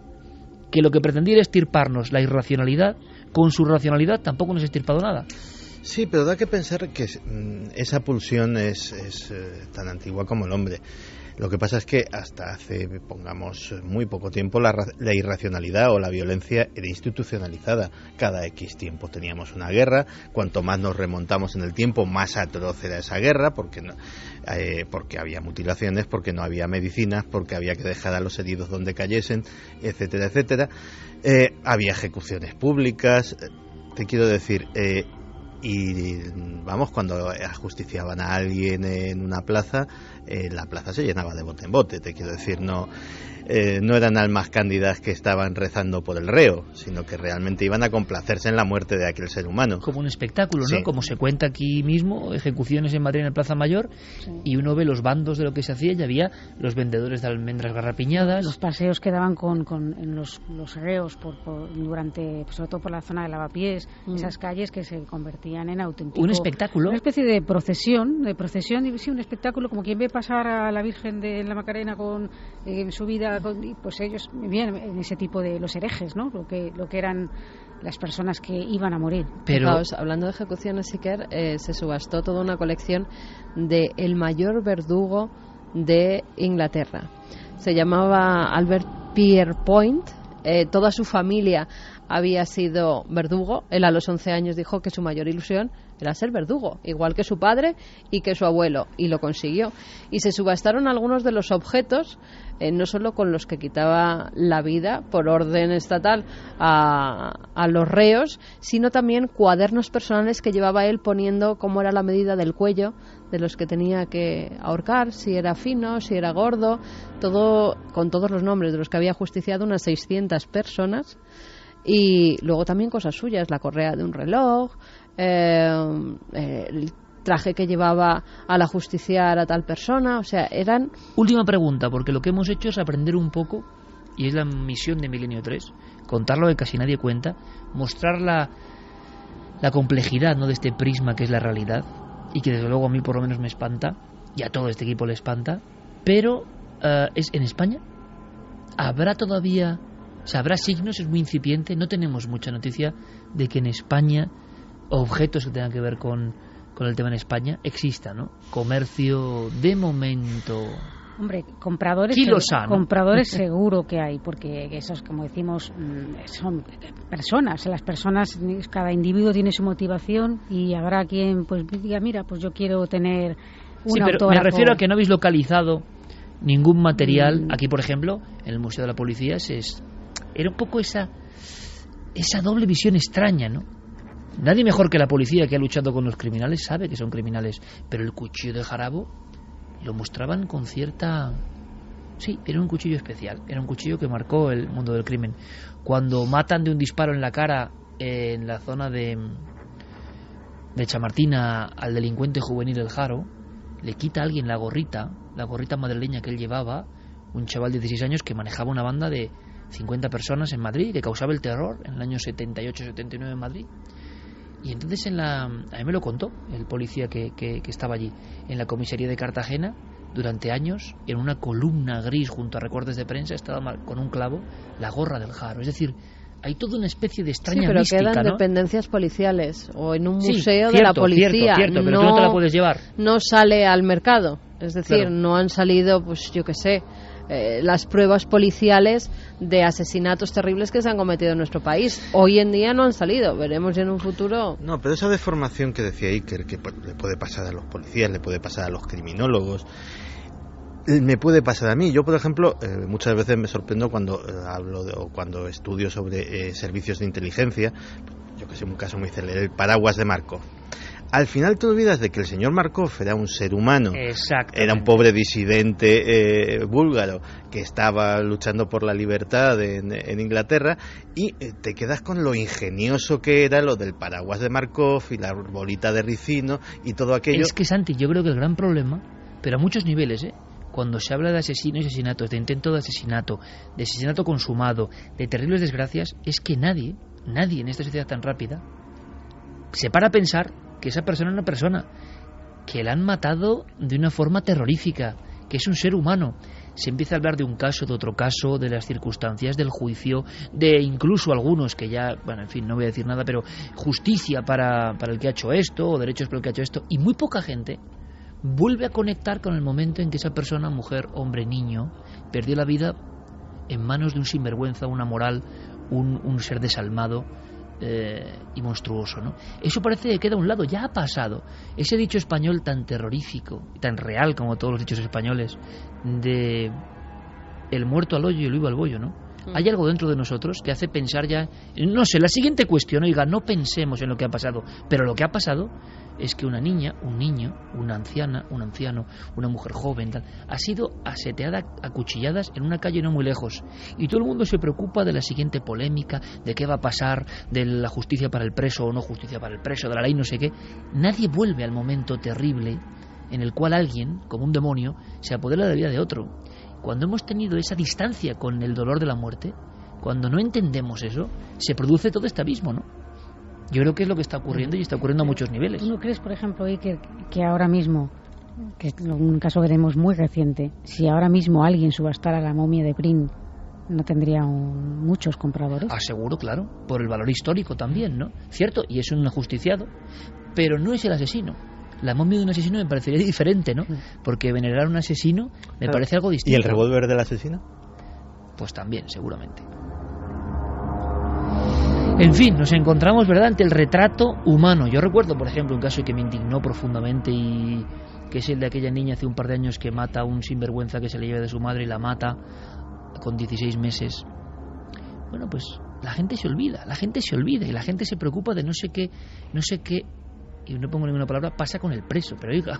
que lo que pretendía era extirparnos la irracionalidad, con su racionalidad tampoco nos ha extirpado nada. Sí, pero da que pensar que esa pulsión es tan antigua como el hombre. Lo que pasa es que hasta hace, pongamos, muy poco tiempo la irracionalidad o la violencia era institucionalizada. Cada X tiempo teníamos una guerra. Cuanto más nos remontamos en el tiempo, más atroz era esa guerra, porque había mutilaciones, porque no había medicinas, porque había que dejar a los heridos donde cayesen, etcétera, etcétera. Había ejecuciones públicas. Te quiero decir... Y vamos, cuando ajusticiaban a alguien en una plaza, la plaza se llenaba de bote en bote, te quiero decir, no. no eran almas cándidas que estaban rezando por el reo, sino que realmente iban a complacerse en la muerte de aquel ser humano. Como un espectáculo, ¿no? Sí. Como se cuenta aquí mismo, ejecuciones en Madrid en el Plaza Mayor, y uno ve los bandos de lo que se hacía, y había los vendedores de almendras garrapiñadas. Los paseos que daban en los reos durante, sobre todo por la zona de Lavapiés, esas calles que se convertían en auténtico... Un espectáculo. Una especie de procesión, y sí, un espectáculo, como quien ve pasar a la Virgen de la Macarena con su vida, pues ellos vivían en ese tipo de los herejes, ¿no? Lo que eran las personas que iban a morir. Pero fijaos, hablando de ejecuciones, Iker, se subastó toda una colección de el mayor verdugo de Inglaterra. Se llamaba Albert Pierpoint. Toda su familia había sido verdugo. Él a los 11 años dijo que su mayor ilusión era ser verdugo, igual que su padre y que su abuelo, y lo consiguió. Y se subastaron algunos de los objetos, no solo con los que quitaba la vida por orden estatal a los reos, sino también cuadernos personales que llevaba él poniendo cómo era la medida del cuello de los que tenía que ahorcar, si era fino, si era gordo, todo con todos los nombres de los que había justiciado unas 600 personas. Y luego también cosas suyas, la correa de un reloj, el traje que llevaba al ajusticiar a tal persona, o sea, eran... Última pregunta, porque lo que hemos hecho es aprender un poco, y es la misión de Milenio 3, contar lo que casi nadie cuenta, mostrar la complejidad, ¿no?, de este prisma que es la realidad, y que desde luego a mí por lo menos me espanta, y a todo este equipo le espanta, pero es en España. ¿Habrá todavía... O sea, habrá signos? Es muy incipiente. No tenemos mucha noticia de que en España objetos que tengan que ver con el tema en España exista, ¿no? Comercio de momento. Hombre, compradores seguro que hay, porque esos, como decimos, son personas. Las personas, cada individuo tiene su motivación, y habrá quien pues diga, mira, pues yo quiero tener un autógrafo. Me refiero a que no habéis localizado ningún material. Aquí, por ejemplo, en el Museo de la Policía era un poco esa doble visión extraña, ¿no? Nadie mejor que la policía, que ha luchado con los criminales, sabe que son criminales, pero el cuchillo de Jarabo lo mostraban con cierta... Sí, era un cuchillo especial, era un cuchillo que marcó el mundo del crimen. Cuando matan de un disparo en la cara en la zona de Chamartina al delincuente juvenil El Jaro, le quita a alguien la gorrita madrileña que él llevaba, un chaval de 16 años que manejaba una banda de 50 personas en Madrid, que causaba el terror en el año 78-79 en Madrid. Y entonces a mí me lo contó el policía que estaba allí, en la comisaría de Cartagena, durante años, en una columna gris junto a recortes de prensa, estaba con un clavo la gorra del Jaro. Es decir, hay toda una especie de extraña mística, pero quedan, ¿no?, dependencias policiales o en un museo de la policía. Cierto, pero no te la puedes llevar. No sale al mercado, es decir, claro, no han salido, pues yo qué sé, las pruebas policiales de asesinatos terribles que se han cometido en nuestro país. Hoy en día no han salido, veremos en un futuro. No, pero esa deformación que decía Iker, que le puede pasar a los policías, le puede pasar a los criminólogos, me puede pasar a mí. Yo, por ejemplo, muchas veces me sorprendo cuando cuando estudio sobre servicios de inteligencia. Yo que sé, un caso muy célebre, el paraguas de Markov. Al final te olvidas de que el señor Markov era un ser humano, era un pobre disidente búlgaro que estaba luchando por la libertad en Inglaterra, y te quedas con lo ingenioso que era lo del paraguas de Markov y la bolita de ricino y todo aquello. Es que, Santi, yo creo que el gran problema, pero a muchos niveles, cuando se habla de asesinos y asesinatos, de intento de asesinato consumado, de terribles desgracias, es que nadie en esta sociedad tan rápida se para a pensar que esa persona es una persona, que la han matado de una forma terrorífica, que es un ser humano. Se empieza a hablar de un caso, de otro caso, de las circunstancias del juicio, de incluso algunos que ya, bueno, en fin, no voy a decir nada, pero justicia para el que ha hecho esto, o derechos para el que ha hecho esto, y muy poca gente vuelve a conectar con el momento en que esa persona, mujer, hombre, niño, perdió la vida en manos de un sinvergüenza, una moral, un ser desalmado y monstruoso, ¿no? Eso parece que queda a un lado, ya ha pasado. Ese dicho español tan terrorífico, tan real como todos los dichos españoles, de el muerto al hoyo y el vivo al bollo, ¿no? Hay algo dentro de nosotros que hace pensar ya, no sé, la siguiente cuestión, oiga, no pensemos en lo que ha pasado, pero lo que ha pasado es que una niña, un niño, una anciana, un anciano, una mujer joven, tal, ha sido aseteada a cuchilladas en una calle no muy lejos. Y todo el mundo se preocupa de la siguiente polémica, de qué va a pasar, de la justicia para el preso o no justicia para el preso, de la ley no sé qué. Nadie vuelve al momento terrible en el cual alguien, como un demonio, se apodera de la vida de otro. Cuando hemos tenido esa distancia con el dolor de la muerte, cuando no entendemos eso, se produce todo este abismo, ¿no? Yo creo que es lo que está ocurriendo y está ocurriendo a muchos niveles. ¿Tú no crees, por ejemplo, que ahora mismo, que es un caso veremos muy reciente, si ahora mismo alguien subastara la momia de Prim, no tendría muchos compradores? Seguro, claro, por el valor histórico también, ¿no? Cierto, y es un ajusticiado, pero no es el asesino. La momia de un asesino me parecería diferente, ¿no? Porque venerar a un asesino me parece algo distinto. ¿Y el revólver del asesino? Pues también, seguramente. En fin, nos encontramos, ¿verdad?, ante el retrato humano. Yo recuerdo, por ejemplo, un caso que me indignó profundamente, y que es el de aquella niña hace un par de años que mata a un sinvergüenza que se le lleva de su madre y la mata con 16 meses. Bueno, pues la gente se olvida y la gente se preocupa de no sé qué, y no pongo ninguna palabra, pasa con el preso. Pero oiga,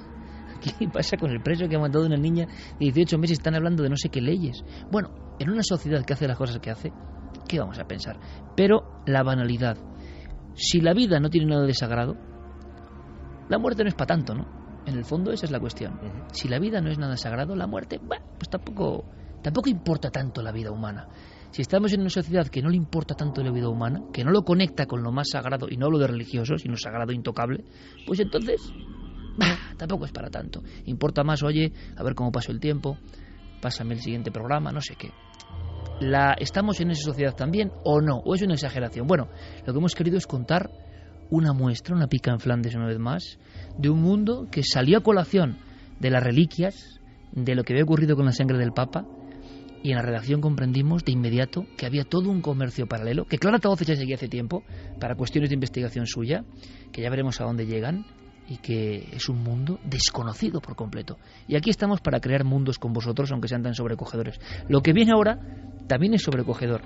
¿qué pasa con el preso que ha matado a una niña de 18 meses? Están hablando de no sé qué leyes. Bueno, en una sociedad que hace las cosas que hace, ¿qué vamos a pensar? Pero la banalidad. Si la vida no tiene nada de sagrado, la muerte no es para tanto, ¿no? En el fondo esa es la cuestión. Si la vida no es nada sagrado, la muerte, bueno, pues tampoco importa tanto la vida humana. Si estamos en una sociedad que no le importa tanto la vida humana, que no lo conecta con lo más sagrado, y no hablo de religioso, sino sagrado intocable, pues entonces tampoco es para tanto. Importa más, oye, a ver cómo pasó el tiempo, pásame el siguiente programa, no sé qué. ¿Estamos en esa sociedad también o no? ¿O es una exageración? Bueno, lo que hemos querido es contar una muestra, una pica en Flandes una vez más, de un mundo que salió a colación de las reliquias, de lo que había ocurrido con la sangre del Papa, y en la redacción comprendimos de inmediato que había todo un comercio paralelo, que Clara Tavoces ya seguía hace tiempo, para cuestiones de investigación suya, que ya veremos a dónde llegan, y que es un mundo desconocido por completo. Y aquí estamos para crear mundos con vosotros, aunque sean tan sobrecogedores. Lo que viene ahora también es sobrecogedor.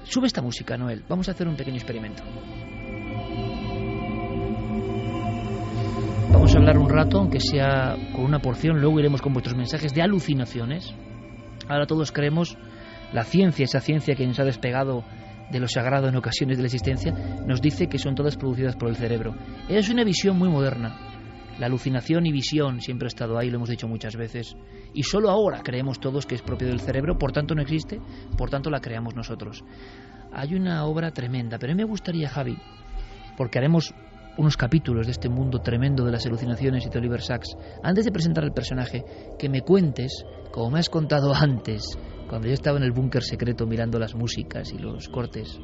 Sube esta música, Noel. Vamos a hacer un pequeño experimento. Vamos a hablar un rato, aunque sea con una porción, luego iremos con vuestros mensajes, de alucinaciones. Ahora todos creemos, la ciencia, esa ciencia que nos ha despegado de lo sagrado en ocasiones de la existencia, nos dice que son todas producidas por el cerebro. Es una visión muy moderna. La alucinación y visión siempre ha estado ahí, lo hemos dicho muchas veces. Y solo ahora creemos todos que es propio del cerebro, por tanto no existe, por tanto la creamos nosotros. Hay una obra tremenda, pero a mí me gustaría, Javi, porque haremos unos capítulos de este mundo tremendo de las alucinaciones y de Oliver Sacks, antes de presentar al personaje, que me cuentes, como me has contado antes, cuando yo estaba en el búnker secreto mirando las músicas y los cortes,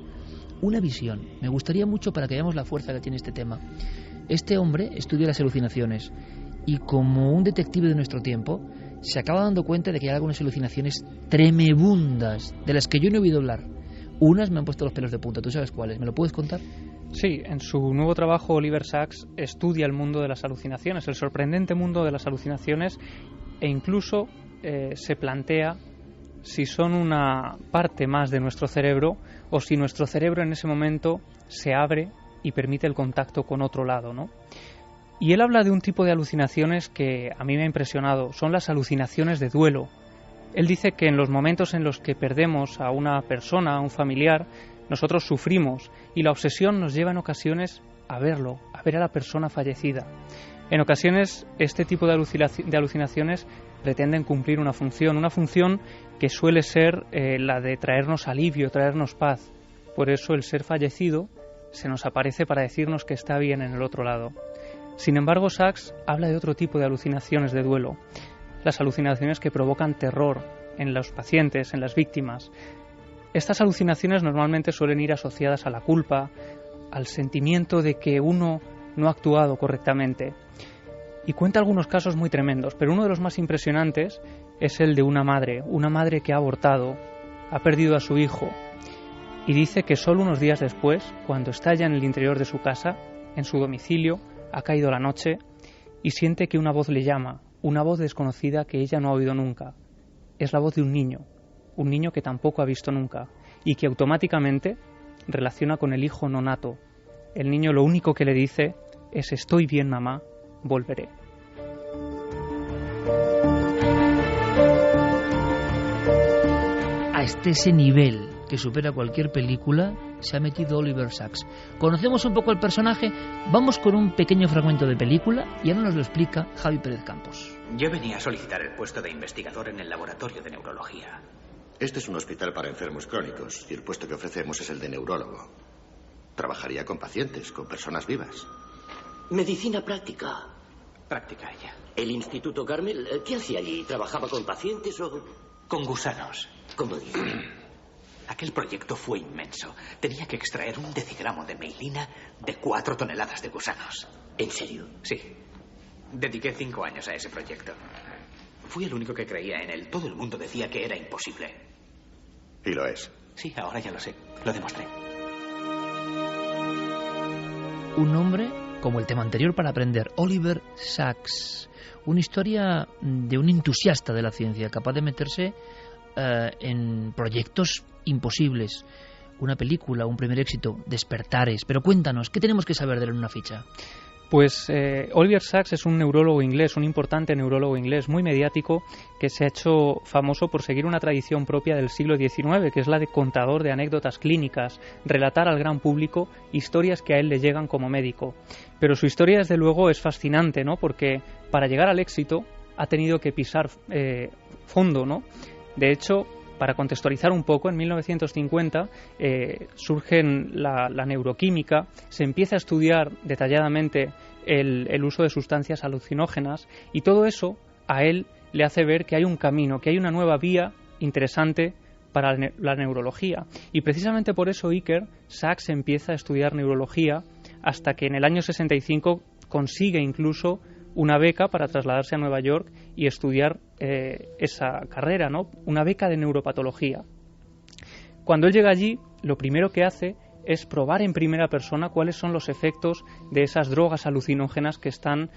una visión. Me gustaría mucho para que veamos la fuerza que tiene este tema. Este hombre estudia las alucinaciones y, como un detective de nuestro tiempo, se acaba dando cuenta de que hay algunas alucinaciones tremebundas de las que yo no he oído hablar. Unas me han puesto los pelos de punta. ¿Tú sabes cuáles? ¿Me lo puedes contar? Sí, en su nuevo trabajo Oliver Sacks estudia el mundo de las alucinaciones, el sorprendente mundo de las alucinaciones, e incluso se plantea si son una parte más de nuestro cerebro o si nuestro cerebro en ese momento se abre y permite el contacto con otro lado, ¿no? Y él habla de un tipo de alucinaciones que a mí me ha impresionado, son las alucinaciones de duelo. Él dice que en los momentos en los que perdemos a una persona, a un familiar, nosotros sufrimos y la obsesión nos lleva en ocasiones a verlo, a ver a la persona fallecida. En ocasiones este tipo de alucinaciones pretenden cumplir una función que suele ser la de traernos alivio, traernos paz. Por eso el ser fallecido se nos aparece para decirnos que está bien en el otro lado. Sin embargo, Sacks habla de otro tipo de alucinaciones de duelo, las alucinaciones que provocan terror en los pacientes, en las víctimas. Estas alucinaciones normalmente suelen ir asociadas a la culpa, al sentimiento de que uno no ha actuado correctamente. Y cuenta algunos casos muy tremendos, pero uno de los más impresionantes es el de una madre que ha abortado, ha perdido a su hijo, y dice que solo unos días después, cuando está ya en el interior de su casa, en su domicilio, ha caído la noche y siente que una voz le llama, una voz desconocida que ella no ha oído nunca. Es la voz de un niño, un niño que tampoco ha visto nunca y que automáticamente relaciona con el hijo nonato. El niño lo único que le dice es: estoy bien, mamá, volveré. Hasta ese nivel que supera cualquier película se ha metido Oliver Sacks. Conocemos un poco el personaje, vamos con un pequeño fragmento de película y ahora nos lo explica Javi Pérez Campos. Yo venía a solicitar el puesto de investigador en el laboratorio de neurología. Este es un hospital para enfermos crónicos y el puesto que ofrecemos es el de neurólogo. Trabajaría con pacientes, con personas vivas. Medicina práctica. Práctica ella. ¿El Instituto Carmel qué hacía allí? ¿Trabajaba con pacientes o...? Con gusanos. ¿Cómo dice? Aquel proyecto fue inmenso. Tenía que extraer un decigramo de meilina de 4 toneladas de gusanos. ¿En serio? Sí. Dediqué 5 años a ese proyecto. Fui el único que creía en él. Todo el mundo decía que era imposible. Y lo es. Sí, ahora ya lo sé. Lo demostré. Un nombre como el tema anterior para aprender, Oliver Sacks. Una historia de un entusiasta de la ciencia, capaz de meterse en proyectos imposibles. Una película, un primer éxito, Despertares. Pero cuéntanos, ¿qué tenemos que saber de él en una ficha? Pues Oliver Sacks es un neurólogo inglés, un importante neurólogo inglés, muy mediático, que se ha hecho famoso por seguir una tradición propia del siglo XIX, que es la de contador de anécdotas clínicas, relatar al gran público historias que a él le llegan como médico. Pero su historia, desde luego, es fascinante, ¿no? Porque para llegar al éxito ha tenido que pisar fondo, ¿no? De hecho, para contextualizar un poco, en 1950 surge la neuroquímica, se empieza a estudiar detalladamente el uso de sustancias alucinógenas y todo eso a él le hace ver que hay un camino, que hay una nueva vía interesante para la neurología. Y precisamente por eso Iker Sacks empieza a estudiar neurología hasta que en el año 65 consigue incluso una beca para trasladarse a Nueva York y estudiar esa carrera, ¿no? Una beca de neuropatología. Cuando él llega allí, lo primero que hace es probar en primera persona cuáles son los efectos de esas drogas alucinógenas que están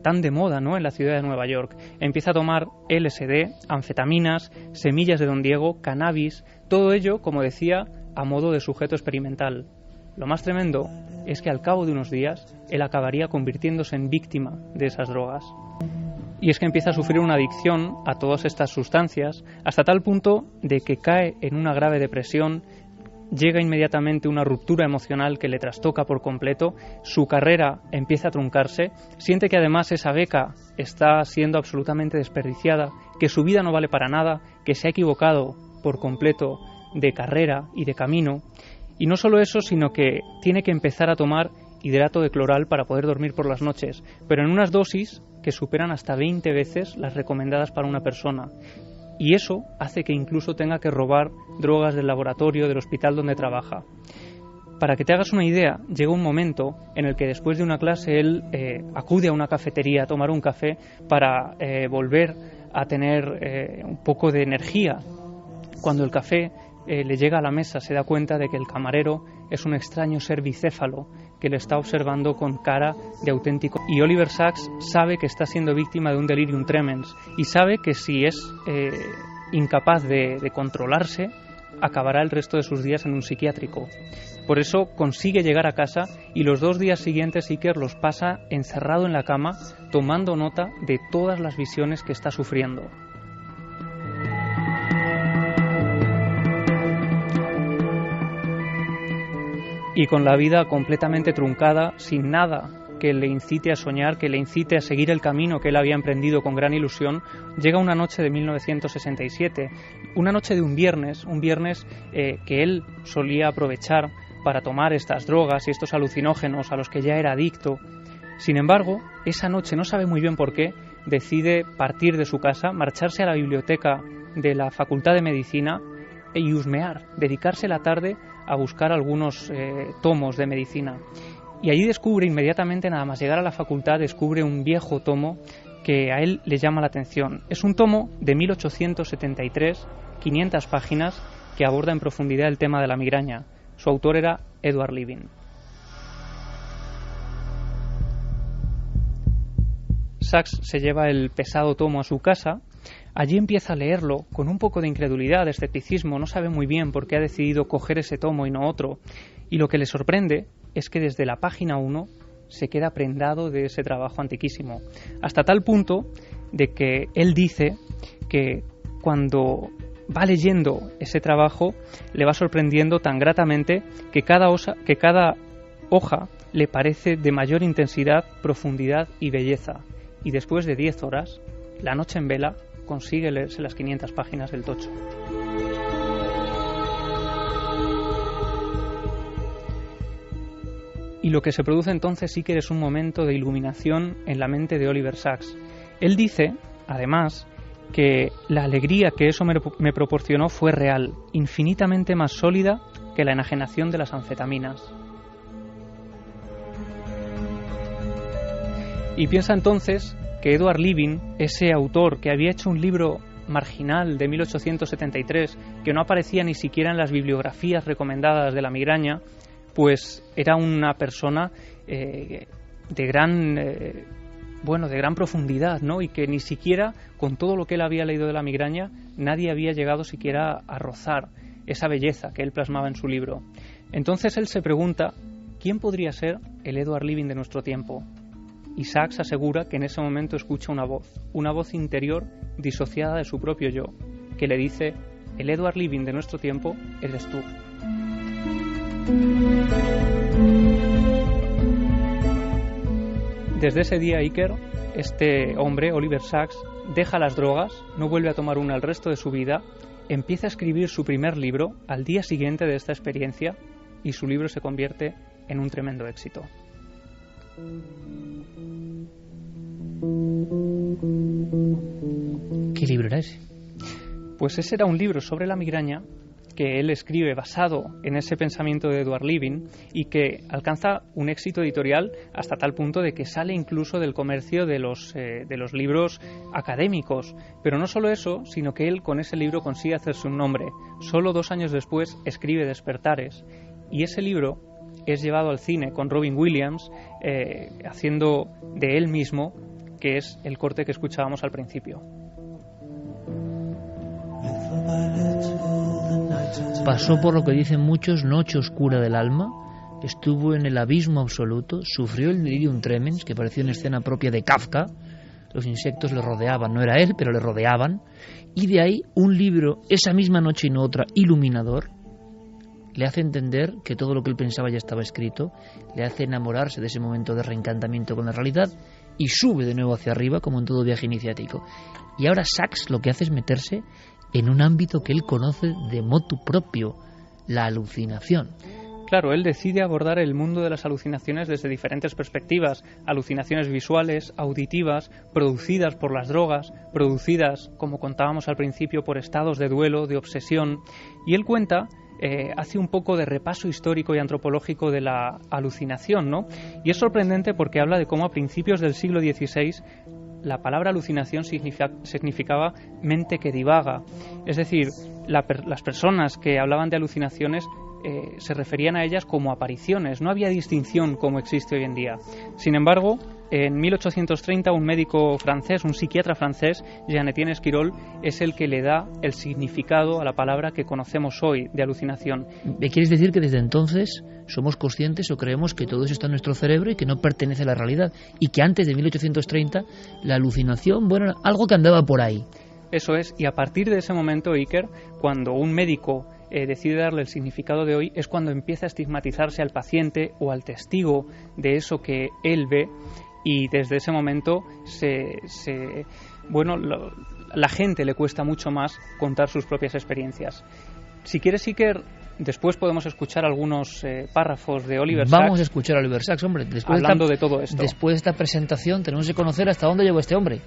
tan de moda, ¿no?, en la ciudad de Nueva York. Empieza a tomar LSD, anfetaminas, semillas de Don Diego, cannabis, todo ello, como decía, a modo de sujeto experimental. Lo más tremendo es que al cabo de unos días él acabaría convirtiéndose en víctima de esas drogas. Y es que empieza a sufrir una adicción a todas estas sustancias hasta tal punto de que cae en una grave depresión, llega inmediatamente una ruptura emocional que le trastoca por completo, su carrera empieza a truncarse, siente que además esa beca está siendo absolutamente desperdiciada, que su vida no vale para nada, que se ha equivocado por completo de carrera y de camino. Y no solo eso, sino que tiene que empezar a tomar hidrato de cloral para poder dormir por las noches, pero en unas dosis que superan hasta 20 veces las recomendadas para una persona. Y eso hace que incluso tenga que robar drogas del laboratorio, del hospital donde trabaja. Para que te hagas una idea, llega un momento en el que después de una clase él acude a una cafetería a tomar un café para volver a tener un poco de energía. Cuando el café le llega a la mesa, se da cuenta de que el camarero es un extraño ser bicéfalo que le está observando con cara de auténtico. Y Oliver Sacks sabe que está siendo víctima de un delirium tremens y sabe que si es incapaz de controlarse, acabará el resto de sus días en un psiquiátrico. Por eso consigue llegar a casa y los 2 días siguientes Iker los pasa encerrado en la cama, tomando nota de todas las visiones que está sufriendo. Y con la vida completamente truncada, sin nada que le incite a soñar, que le incite a seguir el camino que él había emprendido con gran ilusión, llega una noche de 1967, una noche de un viernes que él solía aprovechar para tomar estas drogas y estos alucinógenos a los que ya era adicto. Sin embargo, esa noche, no sabe muy bien por qué, decide partir de su casa, marcharse a la biblioteca de la Facultad de Medicina y husmear, dedicarse la tarde a buscar algunos tomos de medicina. Y allí descubre inmediatamente, nada más llegar a la facultad, descubre un viejo tomo que a él le llama la atención. Es un tomo de 1873, 500 páginas, que aborda en profundidad el tema de la migraña. Su autor era Edward Levin. Sacks se lleva el pesado tomo a su casa. Allí empieza a leerlo con un poco de incredulidad, de escepticismo, no sabe muy bien por qué ha decidido coger ese tomo y no otro. Y lo que le sorprende es que desde la página 1 se queda prendado de ese trabajo antiquísimo, hasta tal punto de que él dice que cuando va leyendo ese trabajo le va sorprendiendo tan gratamente que cada hoja le parece de mayor intensidad, profundidad y belleza. Y después de 10 horas, la noche en vela, consigue leerse las 500 páginas del tocho. Y lo que se produce entonces sí que es un momento de iluminación en la mente de Oliver Sacks. Él dice, además, que la alegría que eso me proporcionó fue real, infinitamente más sólida que la enajenación de las anfetaminas. Y piensa entonces que Edward Levin, ese autor que había hecho un libro marginal de 1873, que no aparecía ni siquiera en las bibliografías recomendadas de la migraña, pues era una persona de gran profundidad, ¿no? Y que ni siquiera, con todo lo que él había leído de la migraña, nadie había llegado siquiera a rozar esa belleza que él plasmaba en su libro. Entonces él se pregunta, ¿quién podría ser el Edward Levin de nuestro tiempo? Y Sacks asegura que en ese momento escucha una voz interior disociada de su propio yo, que le dice, el Edward Levin de nuestro tiempo eres tú. Desde ese día, Iker, este hombre, Oliver Sacks, deja las drogas, no vuelve a tomar una el resto de su vida, empieza a escribir su primer libro al día siguiente de esta experiencia y su libro se convierte en un tremendo éxito. ¿Qué libro era ese? Pues ese era un libro sobre la migraña que él escribe basado en ese pensamiento de Edward Levin y que alcanza un éxito editorial hasta tal punto de que sale incluso del comercio de los libros académicos. Pero no solo eso, sino que él con ese libro consigue hacerse un nombre. Solo 2 años después escribe Despertares y ese libro es llevado al cine con Robin Williams haciendo de él mismo, que es el corte que escuchábamos al principio. Pasó por lo que dicen muchos, noche oscura del alma, estuvo en el abismo absoluto, sufrió el delirium tremens, que parecía una escena propia de Kafka, los insectos le rodeaban, no era él, pero le rodeaban, y de ahí un libro, esa misma noche y no otra, iluminador, le hace entender que todo lo que él pensaba ya estaba escrito, le hace enamorarse de ese momento de reencantamiento con la realidad y sube de nuevo hacia arriba como en todo viaje iniciático. Y ahora Sacks lo que hace es meterse en un ámbito que él conoce de motu propio, la alucinación. Claro, él decide abordar el mundo de las alucinaciones desde diferentes perspectivas, alucinaciones visuales, auditivas, producidas por las drogas, producidas, como contábamos al principio, por estados de duelo, de obsesión, y él cuenta, hace un poco de repaso histórico y antropológico de la alucinación, ¿no? Y es sorprendente porque habla de cómo a principios del siglo XVI la palabra alucinación significaba mente que divaga, es decir, las personas que hablaban de alucinaciones se referían a ellas como apariciones, no había distinción como existe hoy en día. Sin embargo, en 1830 un médico francés, un psiquiatra francés, Jean-Étienne Esquirol, es el que le da el significado a la palabra que conocemos hoy de alucinación. ¿Me quieres decir que desde entonces somos conscientes o creemos que todo eso está en nuestro cerebro y que no pertenece a la realidad? Y que antes de 1830 la alucinación, bueno, era algo que andaba por ahí. Eso es, y a partir de ese momento, Iker, cuando un médico decide darle el significado de hoy, es cuando empieza a estigmatizarse al paciente o al testigo de eso que él ve, y desde ese momento la gente le cuesta mucho más contar sus propias experiencias. Si quieres, Iker, después podemos escuchar algunos párrafos de Oliver Sacks. Vamos a escuchar a Oliver Sacks, hombre. Hablando de todo esto. Después de esta presentación tenemos que conocer hasta dónde llegó este hombre.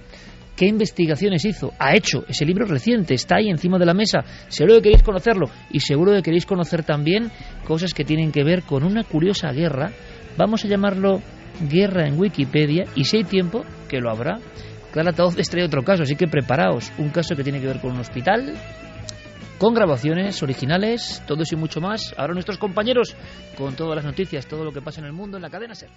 ¿Qué investigaciones hizo? Ha hecho ese libro reciente, está ahí encima de la mesa. Seguro que queréis conocerlo y seguro que queréis conocer también cosas que tienen que ver con una curiosa guerra. Vamos a llamarlo guerra en Wikipedia y si hay tiempo, que lo habrá. Clara Taoces trae otro caso, así que preparaos. Un caso que tiene que ver con un hospital, con grabaciones originales, todo eso y mucho más. Ahora nuestros compañeros con todas las noticias, todo lo que pasa en el mundo en la cadena SER.